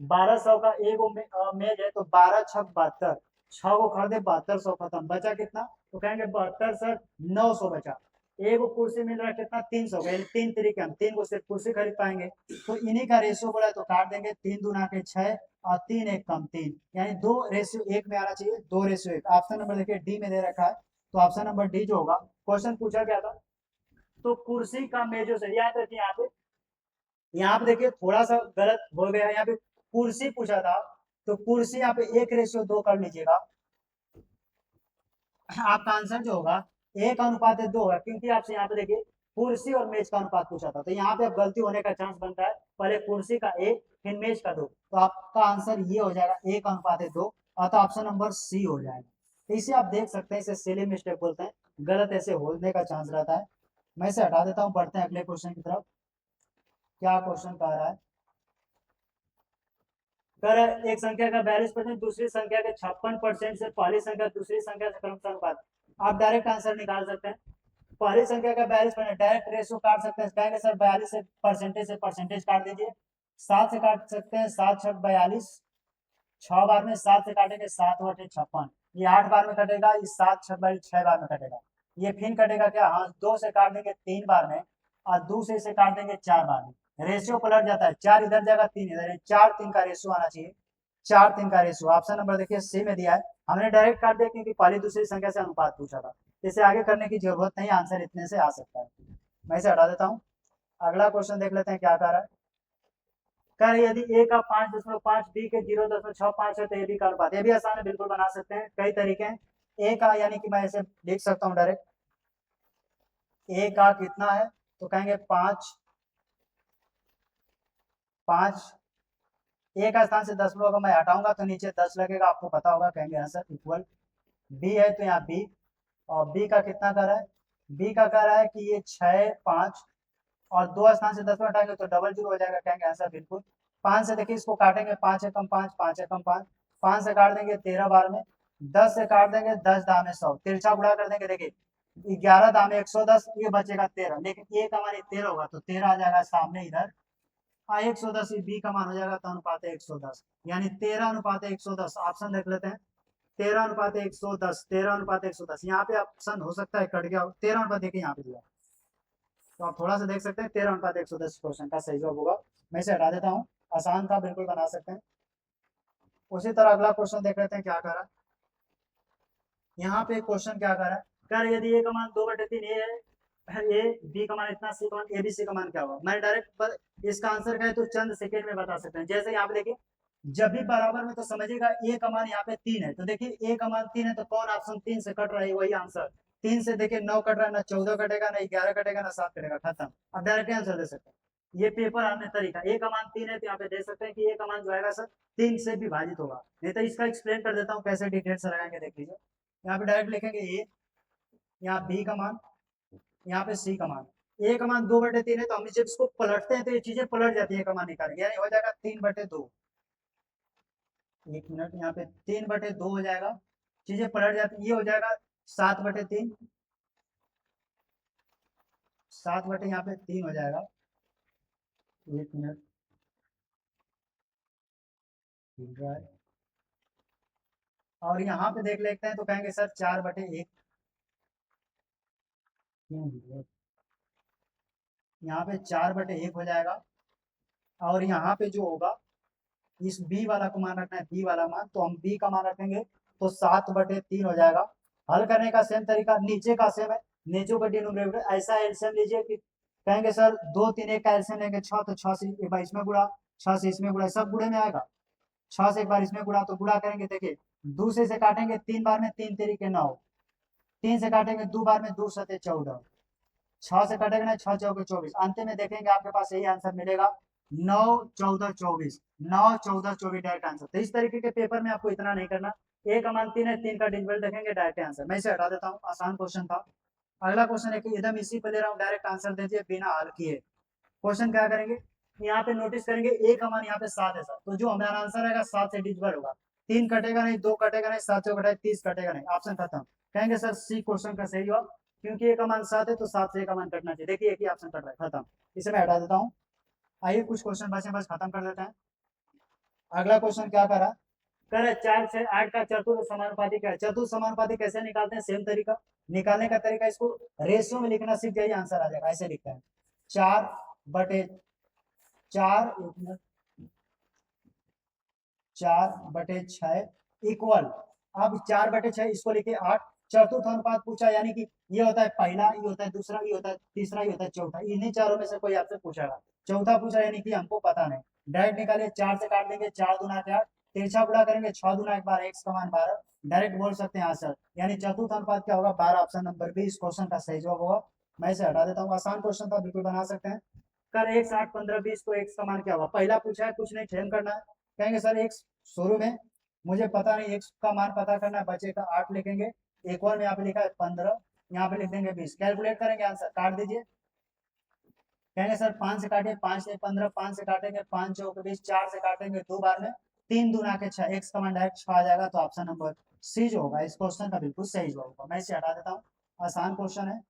1200 का एगो मेज है तो 12 छक 72, 6 को खरीदे 7200 खत्म, बचा कितना, तो कहेंगे 72 सर 900 बचा। एगो कुर्सी मिल रहा है कितना 300 का, 3 तरीके हम 3 को सिर्फ कुर्सी खरीद पाएंगे, तो इन्हीं का रेशियो बोला तो काट देंगे, 3 दूना के 6 और 3 1 कम 3, यानी 2 रेशियो 1 में आना चाहिए, 2 रेशियो 1। ऑप्शन नंबर देखिए डी में दे रखा है, तो ऑप्शन नंबर डी जो होगा। क्वेश्चन पूछा गया था, तो कुर्सी का मेजो से याद रखिए, यहाँ पे देखिए थोड़ा सा गलत हो गया, यहाँ पे कुर्सी पूछा था, तो कुर्सी यहाँ पे 1:2 कर लीजिएगा, आपका आंसर जो होगा 1:2 होगा, क्योंकि आपसे यहाँ पे देखिए कुर्सी और मेज का अनुपात पूछा था, तो यहाँ पे अब गलती होने का चांस बनता है, पहले कुर्सी का 1 फिर मेज का 2, तो आपका आंसर ये हो जाएगा 1:2, अतः ऑप्शन नंबर सी हो जाएगा। तो इसे आप देख सकते हैं, इसे सिली मिस्टेक बोलते हैं, गलत ऐसे होने का चांस रहता है। मैं इसे हटा देता हूँ, बढ़ते हैं अगले क्वेश्चन की तरफ। क्या क्वेश्चन कह रहा है, कर एक संख्या का 42% दूसरी संख्या के 56% से पहली संख्या दूसरी संख्या से क्रमशः अनुपात, आप डायरेक्ट आंसर निकाल सकते हैं। पहली संख्या का 42% डायरेक्ट रेशियो काट सकते हैं, कहेंगे सर 42 से परसेंटेज काट दीजिए, 7 से काट सकते हैं, 7 छक 42, 6 बार में 7 से काटेंगे 7 बटे 56, ये 8 बार में कटेगा, ये 7 छक 42 6 बार में कटेगा। ये फिर कटेगा क्या, हाँ 2 से काट देंगे 3 बार में और दूसरे से काट देंगे 4 बार में। रेशियो पलट जाता है, 4 इधर जाएगा 3 इधर, 4 3 का रेशियो आना चाहिए, 4 3 का रेशियो। ऑप्शन नंबर देखिए सी में दिया है, हमने डायरेक्ट काट दिया क्योंकि पहली दूसरी संख्या से अनुपात पूछा था, इसे आगे करने की जरूरत नहीं, आंसर इतने से आ सकता है। मैं इसे हटा देता हूँ। अगला क्वेश्चन देख लेते हैं क्या कर रहा है। कर यदि a का 5.5 b के 0.65 है तो ए बी का अनुपात, ये भी आसान है, बिल्कुल बना सकते हैं, कई तरीके हैं। a का यानी कि मैं इसे लिख सकता हूँ डायरेक्ट, a का कितना है तो कहेंगे 5 a का स्थान से 10 होगा, मैं हटाऊंगा तो नीचे 10 लगेगा, आपको पता होगा, कहेंगे आंसर इक्वल। b है तो यहाँ b, और b का कितना कर रहा है, b का कर रहा है कि ये 6 5 और 2 स्थान से 10 में हटाएंगे तो डबल 0 हो जाएगा, कहेंगे आंसर बिल्कुल। 5 से देखिए इसको काटेंगे, 5 एकम 5, 5 एकम 5, 5 से काट देंगे 13 बार में, 10 से काट देंगे 10 दामे 100, तिरछा गुणा कर देंगे, देखिए 11 दामे 110, ये बचेगा 13, लेकिन ए का मान 13 होगा तो 13 आ जाएगा सामने इधर, 110 बी का मान हो जाएगा तो अनुपात 110, यानी 13 अनुपात 110। ऑप्शन देख लेते हैं, 13 अनुपात 110, 13 अनुपात 110, यहाँ पे ऑप्शन हो सकता है कट गया, 13 अनुपात देखिए यहाँ पे दिया, तो आप थोड़ा सा देख सकते हैं, 13 अनुपात 110 क्वेश्चन का सही जवाब होगा। मैं इसे हटा देता हूँ, आसान था, बिल्कुल बना सकते हैं। उसी तरह अगला क्वेश्चन देख लेते हैं क्या कर रहा है। यहाँ पे क्वेश्चन क्या कर रहा है, कर यदि ए का मान 2/3 ए है, ए बी का मान इतना, सी का मान, ए बी सी का मान क्या होगा। मैं डायरेक्ट इसका आंसर कहे तो चंद सेकेंड में बता सकते हैं। जैसे यहाँ पे देखिए, जब भी बराबर में तो समझिएगा ए का मान यहाँ पे 3 है, तो देखिए ए का मान 3 है तो कौन ऑप्शन 3 से कट रहा है, वही आंसर। 3 से देखिए 9 कट रहा है, ना 14 कटेगा, ना 11 कटेगा, ना 7 कटेगा, खत्म। अब डायरेक्ट आंसर दे सकते हैं, ये पेपर आने तरीका, ए का मान 3 है तो यहाँ पे दे सकते हैं कि ए का मान जो आएगा सर 3 से विभाजित होगा। नहीं तो इसका एक्सप्लेन कर देता हूँ कैसे डिटेल से लगाएंगे, देख लीजिए। यहाँ पे डायरेक्ट लिखेंगे ए, यहाँ बी का मान, यहाँ पे सी का मान। ए का मान 2/3 है तो हम जब इसको पलटते हैं तो ये चीजें पलट जाती है, का मान निकालेंगे, यानी हो जाएगा 3/2। एक मिनट, यहाँ पे 3/2 हो जाएगा, चीजें पलट जाती, ये हो जाएगा 7/3, 7 यहाँ पे 3 हो जाएगा। एक मिनट, और यहाँ पे देख लेते हैं तो कहेंगे सर 4/1, यहाँ पे 4/1 हो जाएगा, और यहाँ पे जो होगा इस बी वाला को मान रखना है, बी वाला मान, तो हम बी का मान रखेंगे तो 7/3 हो जाएगा। हल करने का सेम तरीका, नीचे का सेम है, नीचे का डिनोमिनेटर ऐसा एलसीएम लीजिए कि कहेंगे सर 2 3 1 का एलसीएम लेंगे 6, तो 6 से एक बार इसमें गुणा, 6 से इसमें गुणा, सब गुणे में आएगा, 6 से एक बार इसमें गुणा, तो गुणा करेंगे, देखिए दूसरे से काटेंगे 3 बार में, 3 तरीके 9, 3 से काटेंगे 2 बार में, 2 7 14, 6 से कटेगा ना, 6 चौके 24, अंत में देखेंगे आपके पास यही आंसर मिलेगा 9 14 24, 9 14 24 डायरेक्ट आंसर। तो इस तरीके के पेपर में आपको इतना नहीं करना, ए का मान 3 है, 3 का डिजिटल देखेंगे डायरेक्ट आंसर। मैं इसे हटा देता हूँ, आसान क्वेश्चन था। अगला क्वेश्चन है कि एकदम इसी पे ले रहा हूँ, डायरेक्ट आंसर दीजिए बिना हल किए। क्वेश्चन क्या करेंगे, यहाँ पे नोटिस करेंगे ए का मान यहाँ पे 7 है सर, तो जो हमारा आंसर आएगा 7 से डिजिबल होगा, 3 कटेगा नहीं, 2 कटेगा नहीं, 7 से 30 कटेगा नहीं, ऑप्शन खत्म। कहेंगे सर सी क्वेश्चन का सही जवाब, क्योंकि ए का मान 7 है तो 7 से ए का मान कटना चाहिए, देखिए एक ही ऑप्शन कट रहा है, खत्म। इसे मैं हटा देता हूँ। आइए कुछ क्वेश्चन बचे, बस खत्म कर देते हैं। अगला क्वेश्चन क्या करा, कर 4 से 8 का चतुर्थ समानुपाती क्या है। चतुर्थ समानुपाती कैसे निकालते हैं, सेम तरीका, निकालने का तरीका इसको रेशियो में लिखना सीख जाइए, आंसर आ जाएगा। ऐसे लिखते हैं 4/4, 4/6 इक्वल, अब 4/6 इसको लिखे 8, चतुर्थ अनुपात पूछा, यानी कि ये होता है पहला, ये होता है दूसरा, ये होता है तीसरा, ये होता है चौथा, इन्हीं चारों में से कोई आपसे पूछेगा, चौथा पूछा यानी कि हमको पता नहीं। डायरेक्ट निकालिए, 4 से काट देंगे, 4 दूना 8, तिरछा गुणा करेंगे 6 दूना 1 बार, x का मान 12, डायरेक्ट बोल सकते हैं आंसर, यानी चतुर्थ अनुपात क्या होगा 12, ऑप्शन नंबर बी इस क्वेश्चन का सही जवाब होगा। मैं इसे हटा देता हूँ, आसान क्वेश्चन था, बिल्कुल बना सकते हैं। कर 1 8 15 20 को x का मान क्या होगा, पहला पूछा है, कुछ नहीं ठेम करना है, कहेंगे सर x शुरू में मुझे पता नहीं, x का मान पता करना है, बचेगा 8 लिखेंगे, एक और में यहाँ पे लिखा है 15, यहाँ पे लिख देंगे 20, कैलकुलेट करेंगे आंसर, काट दीजिए। कहेंगे सर 5 से काटिए, 5 से 15, 5 से काटेंगे 5 चौके 20, 4 से काटेंगे 2 बार में, 3 दूना के 6, x का मान डायरेक्ट 6 आ जाएगा, तो ऑप्शन नंबर सी जो होगा इस क्वेश्चन का बिल्कुल सही जवाब होगा। मैं इसे हटा देता हूँ, आसान क्वेश्चन है।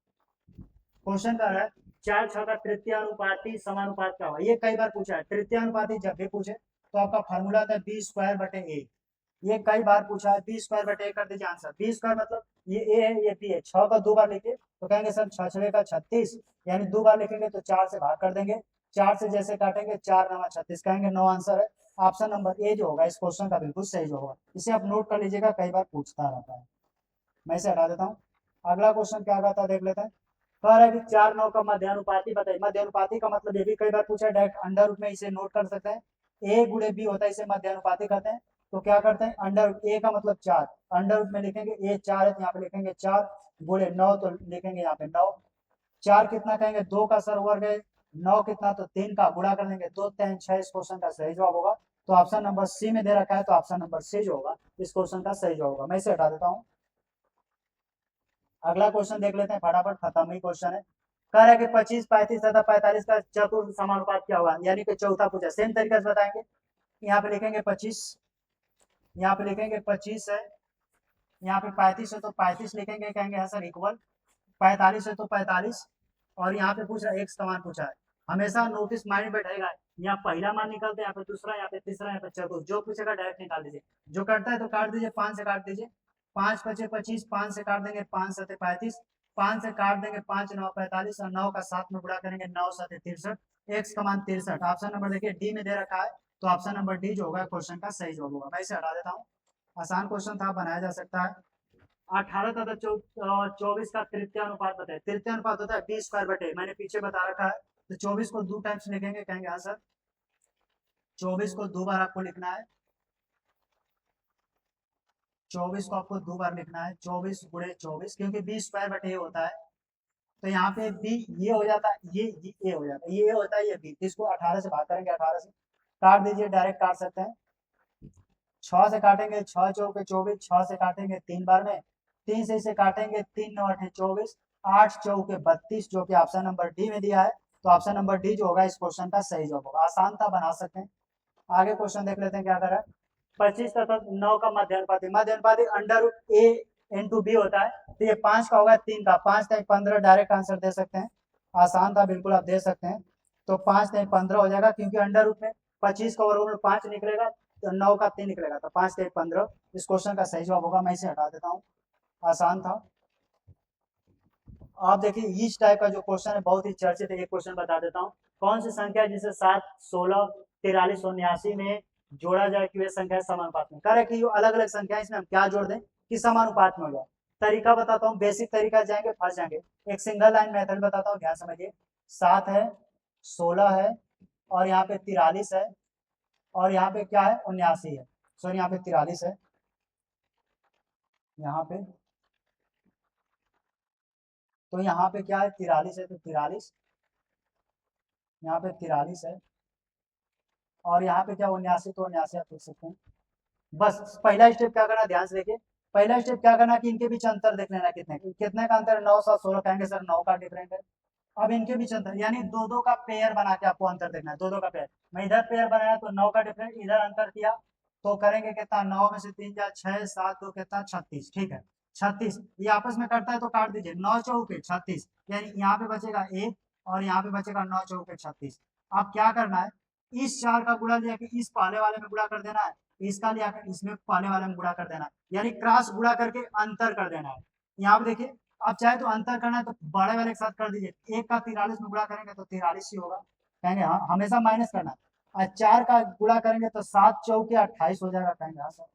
क्वेश्चन कर रहा है 4 6 का तृतीयानुपाती समानुपात क्या हुआ, ये कई बार पूछा है। तृतीयानुपाती जब भी पूछे तो आपका फार्मूला था बी स्क्वायर बटे ए, ये कई बार पूछा है। बी स्क्वायर बटे ए कर दीजिए आंसर। बी स्क्वायर मतलब ये ए है ये बी है, 6 का 2 बार लिखे तो कहेंगे सर 6 6 का 36, यानी 2 बार लिखेंगे तो 4 से भाग कर देंगे, 4 से जैसे काटेंगे 4 9 36, कहेंगे 9 आंसर है। ऑप्शन नंबर ए जो होगा इस क्वेश्चन का बिल्कुल सही जो होगा। इसे आप नोट कर लीजिएगा, कई बार पूछता रहता है। मैं इसे हटा देता हूँ। अगला क्वेश्चन क्या कहता है देख लेते हैं। कह रहा है कि 4 9 का मध्यानुपाती बताइए। मध्यानुपाती का मतलब ये भी कई बार पूछा है, डायरेक्ट अंडर रूट में इसे नोट कर सकते हैं। ए गुणे बी होता है, इसे मध्यानुपाती कहते हैं। तो क्या करते हैं, अंडर ए का मतलब 4, अंडर रूट में लिखेंगे ए 4 है तो यहाँ पे लिखेंगे 4 गुणे 9 तो लिखेंगे यहाँ पे 9। 4 कितना कहेंगे 2 का सर वर्ग है, 9 कितना तो 3 का गुणा कर देंगे 2 3 6, इस क्वेश्चन का सही जवाब होगा। तो ऑप्शन नंबर सी में दे रखा है, तो ऑप्शन नंबर सी जो होगा इस क्वेश्चन का सही जवाब होगा। मैं इसे हटा देता हूँ। अगला क्वेश्चन देख लेते हैं, फटाफट खत्म ही क्वेश्चन है। कह रहा है कि 25 35 तथा 45 का चतुर्थ समानुपात क्या होगा, यानी कि चौथा पूछा। सेम तरीके से बताएंगे। यहाँ पे लिखेंगे 25, यहाँ पे लिखेंगे 25 है, यहाँ पे 35 है तो 35 लिखेंगे, कहेंगे हाँ सर इक्वल, 45 है तो 45, और यहाँ पे पूछ रहा है एक समान पूछा है। हमेशा नोटिस माइंड बैठेगा, यहाँ पहला मान निकलते हैं, यहाँ पे दूसरा, यहाँ पे तीसरा, यहाँ पे चतुर्थ, जो पूछेगा डायरेक्ट निकाल दीजिए। जो करता है तो काट दीजिए, 5 से काट दीजिए, 5 5 25, 5 से काट देंगे 5 7 35, 5 से काट देंगे 5 9 45, और 9 का 7 में गुणा करेंगे 9 7 63, एक्स का मान 63। ऑप्शन नंबर देखिए डी में दे रखा है, तो ऑप्शन नंबर डी जो होगा क्वेश्चन का सही जवाब होगा। मैं इसे हटा देता हूँ, आसान क्वेश्चन था, बनाया जा सकता है। 18 तथा 24 का तृतीय अनुपात बताए। तृतीय अनुपात होता है बी स्क्वायर बटे, मैंने पीछे बता रखा है। तो 24 को 2 टाइम्स लिखेंगे, कहेंगे हाँ सर 24 को 2 बार आपको लिखना है, 24 को आपको 2 बार लिखना है, 24 गुणे 24, क्योंकि बी स्क्वायर बटे ए होता है। तो यहाँ पे बी ये हो जाता है, ये ए हो जाता है, ये होता है, ये बी। इसको 18 से भाग करेंगे, 18 से काट दीजिए, डायरेक्ट काट सकते हैं। 6 से काटेंगे 6 चौके 24, 6 से काटेंगे 3 बार में, 3 से इसे काटेंगे 3 9 8 24, 8 चौके 32, जो कि ऑप्शन नंबर डी में दिया है। तो ऑप्शन नंबर डी जो होगा इस क्वेश्चन का सही जवाब होगा। आसान था, बना सकते हैं। आगे क्वेश्चन देख लेते हैं क्या कर रहा है। 25 तथा 9 का मध्यानुपाती। मध्यानुपाती अंडर रूट ए इंटू बी होता है, तो ये 5 का होगा 3 का, 5 3 15, डायरेक्ट आंसर दे सकते हैं। आसान था बिल्कुल, आप दे सकते हैं। तो 5 3 15 हो जाएगा, क्योंकि अंडर रूट में 25 का वर्गमूल 5 निकलेगा, तो 9 का 3 निकलेगा, तो 5 3 15 इस क्वेश्चन का सही जवाब होगा। मैं इसे हटा देता हूँ, आसान था। आप देखिए इस टाइप का जो क्वेश्चन है बहुत ही चर्चित है। एक क्वेश्चन बता देता हूँ, कौन सी संख्या है जिसे 7 16 43 79 में जोड़ा जाए कि वे संख्या समानुपात में। कह कि अलग अलग संख्या इसमें हम क्या जोड़ दें कि समानुपात में हो जाए। तरीका बताता हूँ, बेसिक तरीका जाएंगे, फंस जाएंगे। एक सिंगल लाइन मेथड बताता हूँ, ध्यान समझिए। 7 है, 16 है, और यहाँ पे 43 है, और यहाँ पे क्या है 79 है, सॉरी यहाँ पे 43 है, यहाँ पे, तो यहाँ पे क्या है 43 है, तो 43, यहाँ पे 43 है, और यहाँ पे क्या 79, तो 79 आप लिख सकते हैं। बस पहला स्टेप क्या करना, ध्यान से देखिए। पहला स्टेप क्या करना कि इनके बीच अंतर देख लेना, कितने कितने का अंतर है। 9 7 16, कहेंगे सर 9 का डिफरेंट है। अब इनके बीच अंतर, यानी दो दो का पेयर बना के आपको अंतर देखना है, दो दो का पेयर। मैं इधर पेयर बनाया तो 9 का डिफरेंट, इधर अंतर किया तो करेंगे कितना, 9 में से 3 जा 6 7 2 कितना 36, ठीक है 36। ये आपस में करता है तो काट दीजिए, 9 चौके 36, यानी यहाँ पे बचेगा 1 और यहाँ पे बचेगा 9 चौके 36। अब क्या करना है, इस 4 का गुणा लिया कि इस पहले वाले में गुणा कर देना है, इसका लिया कर इसमें पहले वाले में गुणा कर देना है, यानी क्रॉस गुणा करके अंतर कर देना है। यहाँ पे देखिए, अब चाहे तो अंतर करना है तो बड़े वाले के साथ कर दीजिए, 1 का 43 में गुणा करेंगे तो 43 ही होगा, कहेंगे हाँ हमेशा माइनस करना है। और 4 का गुणा करेंगे तो 7 चौके 28 हो जाएगा, कहेंगे हाँ सर।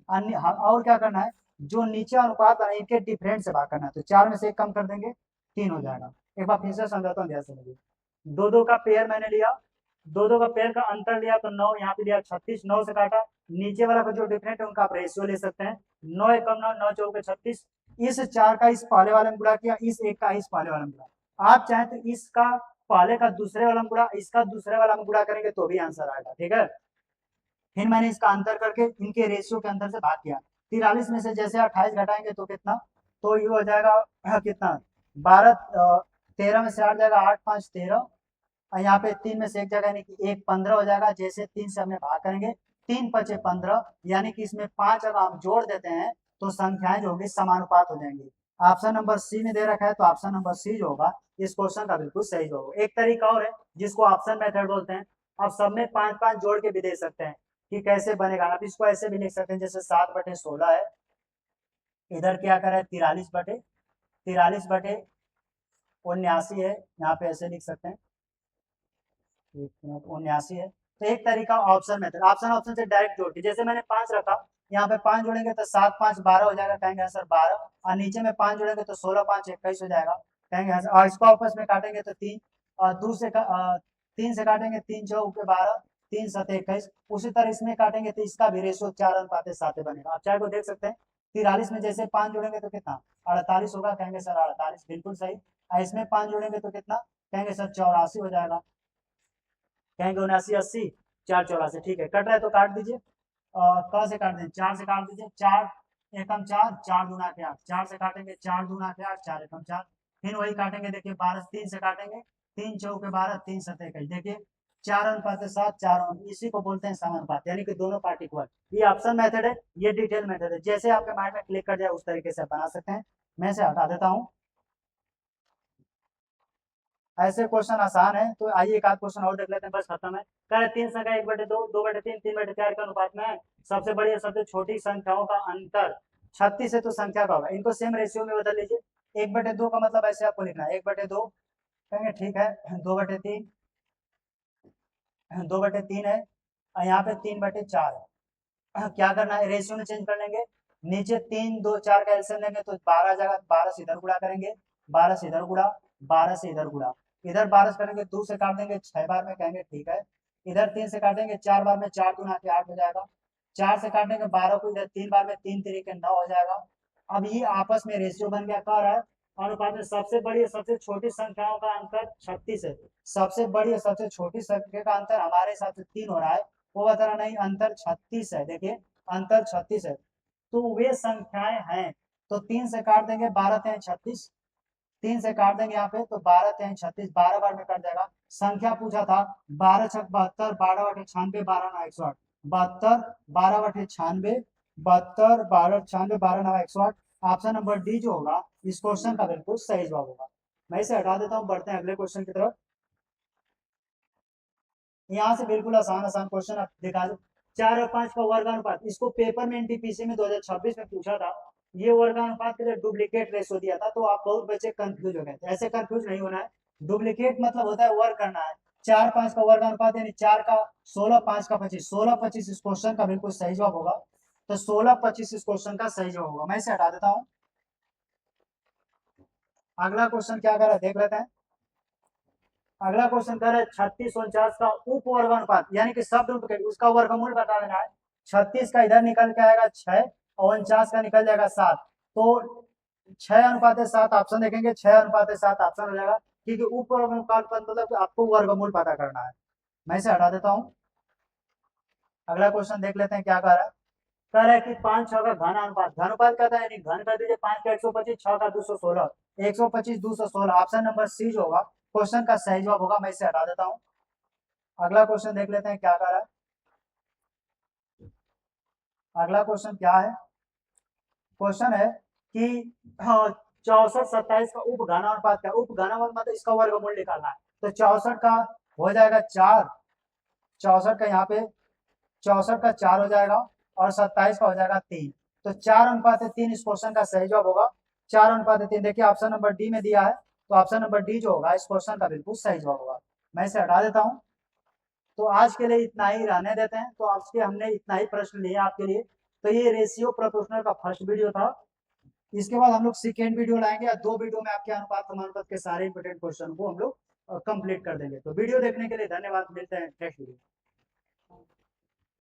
अन्य और क्या करना है, जो नीचे अनुपात है इनके डिफरेंट से भाग करना है, तो 4 में से 1 कम कर देंगे 3 हो जाएगा। एक बार फिर से समझाता हूँ, ध्यान से समझिए। दो दो का पेयर मैंने लिया, दो दो का पेयर का अंतर लिया तो 9, यहाँ पे लिया 36, 9 से काटा, नीचे वाला का जो डिफरेंट है उनका आप रेशियो ले सकते हैं। 9 1 9, 9 चौके 36, इस 4 का इस पहले वाले में गुणा किया, इस 1 का इस पहले वाले में गुणा। आप चाहे तो इसका पहले का दूसरे वाला में गुणा, इसका दूसरे वाला में गुणा करेंगे तो भी आंसर आएगा, ठीक है। फिर मैंने इसका अंतर करके इनके रेशियो के अंतर से भाग किया। 43 में से जैसे 28 घटाएंगे तो कितना, तो ये हो जाएगा कितना 12, 13 में से 8 जाएगा 8 5 13, और यहाँ पे 3 में से 1 जगह यानी कि 1 15 हो जाएगा। जैसे 3 से हमने भाग करेंगे 3 5 15, यानी कि इसमें 5 अगर हम जोड़ देते हैं तो संख्याएं जो होगी समानुपात हो जाएंगी। ऑप्शन नंबर सी में दे रखा है, तो ऑप्शन नंबर सी जो होगा इस क्वेश्चन का बिल्कुल सही जवाब होगा। एक तरीका और है जिसको ऑप्शन मेथड बोलते हैं। अब सब में 5-5 जोड़ के भी दे सकते हैं कि कैसे बनेगा। आप इसको ऐसे भी लिख सकते हैं जैसे 7/16 है, इधर क्या करें 43/79 है, यहाँ पे ऐसे लिख सकते हैं 79 है। तो एक तरीका ऑप्शन मेथड, ऑप्शन से डायरेक्ट जोड़ के, जैसे मैंने 5 रखा, यहाँ पे 5 जोड़ेंगे तो 7×5=12 हो जाएगा, कहेंगे आंसर 12, और नीचे में 5 जोड़ेंगे तो 16×5=21 हो जाएगा, कहेंगे आंसर। और इसको आपस में काटेंगे तो 3, और 3 से काटेंगे 3×4=12, 3×7=21। उसी तरह इसमें काटेंगे तो इसका भी रेशियो 4:7 बनेगा। आप चाहे को देख सकते हैं 43 में जैसे 5 जोड़ेंगे तो कितना 48 होगा, कहेंगे सर 48, बिल्कुल सही। और इसमें 5 जोड़ेंगे तो कितना, कहेंगे सर 84 हो जाएगा, कहेंगे 79, 80, 4×84, ठीक है। कट रहा है तो काट दीजिए, क से काट दें, 4 से काट दीजिए, 4 एकम 4, 4×2=8, 4 से काटेंगे 4×2=8, 4 एकम 4, फिर वही काटेंगे, देखिए 12, 3 से काटेंगे 3×4=12, 3×7=21, देखिए 4:7, 4, इसी को बोलते हैं समानुपात, यानी कि दोनों पार्ट इक्वल। ये ऑप्शन मेथड है, ये डिटेल मेथड है, जैसे आपके माइंड में क्लिक कर जाए उस तरीके से बना सकते हैं। मैं से हटा देता हूँ, ऐसे क्वेश्चन आसान है। तो आइए एक आध क्वेश्चन और देख लेते हैं, बस खत्म है। कह रहे 3 संख्या 1/2, 2/3, 3/4 के अनुपात में सबसे बड़ी और सबसे छोटी संख्याओं का अंतर 36 है, तो संख्या का होगा। इनको सेम रेशियो में बदल लीजिए। 1/2 का मतलब ऐसे आपको लिखना है 1/2, कहेंगे ठीक है 2/3, 2/3 है, और यहाँ पे 3/4 है। क्या करना है, रेशियो में चेंज कर लेंगे, नीचे 3, 2, 4 का एलसीएम लेंगे तो 12 आ जाएगा, 12 से इधर गुणा करेंगे, 12 से इधर गुणा, 12 से इधर गुणा, इधर 12 से करेंगे 2 से काट देंगे 6 बार में, कहेंगे ठीक है। इधर 3 से काटेंगे 4 बार में, 4×2=8 हो जाएगा। 4 से काटेंगे 12 को इधर 3 बार में, 3×3=9 हो जाएगा। अब ये आपस में रेशियो बन गया, कह रहा है अनुपात में सबसे बड़ी और सबसे छोटी संख्याओं का अंतर 36 है। सबसे बड़ी और सबसे छोटी संख्या का अंतर हमारे हिसाब से 3 हो रहा है, वो बता रहा नहीं अंतर 36 है, देखिए अंतर 36 है। तो वे संख्याएं हैं, तो 3 से काट देंगे 12×3=36, 3 से काट देंगे यहाँ पे तो 12×3=36, 12 बार में कट जाएगा। संख्या पूछा था 12×6=72, 12/96, 12×9=108, 72, 12/96, 72, 12/96, 12×9=108। ऑप्शन नंबर डी जो होगा इस क्वेश्चन का बिल्कुल सही जवाब होगा। मैं इसे हटा देता हूँ, बढ़ते हैं अगले क्वेश्चन की तरफ। यहाँ से बिल्कुल आसान आसान क्वेश्चन आप दिखा दो। 4 और 5 का वर्गानुपात, इसको पेपर में एनटीपीसी में 2026 में पूछा था। ये वर्गानुपात के लिए डुप्लीकेट रेशो दिया था, तो आप बहुत बच्चे कंफ्यूज हो गए थे। ऐसे कंफ्यूज नहीं होना है, डुप्लीकेट मतलब होता है वर्ग करना है। 4-5 का वर्गानुपात यानी 4 का 16, 5 का 25, 16-25 इस क्वेश्चन का बिल्कुल सही जवाब होगा। तो 16-25 इस क्वेश्चन का सही जवाब होगा। मैं इसे हटा देता हूँ। अगला क्वेश्चन क्या कर रहा है देख लेते हैं। अगला क्वेश्चन कर रहा है 36-49 का उप वर्गानुपात, यानी कि सब डुप्लीकेट, उसका वर्गमूल बता देना है। 36 का इधर निकल के आएगा 6, और 49 का निकल जाएगा 7, तो 6:7 ऑप्शन देखेंगे, 6:7 ऑप्शन हो जाएगा, क्योंकि उप वर्गानुपात मतलब आपको वर्गमूल पता करना है। मैं इसे हटा देता हूँ। अगला क्वेश्चन देख लेते हैं क्या कह रहा है। कह रहा है कि 5-6 का घन अनुपात, घन अनुपात कहता है यानी घन कर दीजिए, 5 का 125, 6 का 216, 125, 216, ऑप्शन नंबर सी जो होगा क्वेश्चन का सही जवाब होगा। मैं इसे हटा देता हूँ। अगला क्वेश्चन देख लेते हैं क्या कह रहा है। अगला क्वेश्चन क्या है, क्वेश्चन है कि 64-27 का उप घनानुपात क्या, उप घनानुपात मतलब इसका वर्गमूल निकालना है। तो 64 का हो जाएगा 4, 64 का यहाँ पे 64 का 4 हो जाएगा, और 27 का हो जाएगा 3, तो 4:3 इस क्वेश्चन का सही जवाब होगा। 4:3 देखिए ऑप्शन नंबर डी में दिया है, तो ऑप्शन नंबर डी जो होगा इस क्वेश्चन का बिल्कुल सही जवाब होगा। मैं इसे हटा देता हूँ। तो आज के लिए इतना ही रहने देते हैं। तो आज के हमने इतना ही प्रश्न लिए आपके लिए। तो ये रेशियो प्रोपोर्शनल का फर्स्ट वीडियो था। इसके बाद हम लोग सेकेंड वीडियो लाएंगे, या 2 वीडियो में आपके अनुपात समानुपात के सारे इंपोर्टेंट क्वेश्चन को हम लोग कंप्लीट कर देंगे। तो वीडियो देखने के लिए धन्यवाद, मिलते हैं नेक्स्ट वीडियो।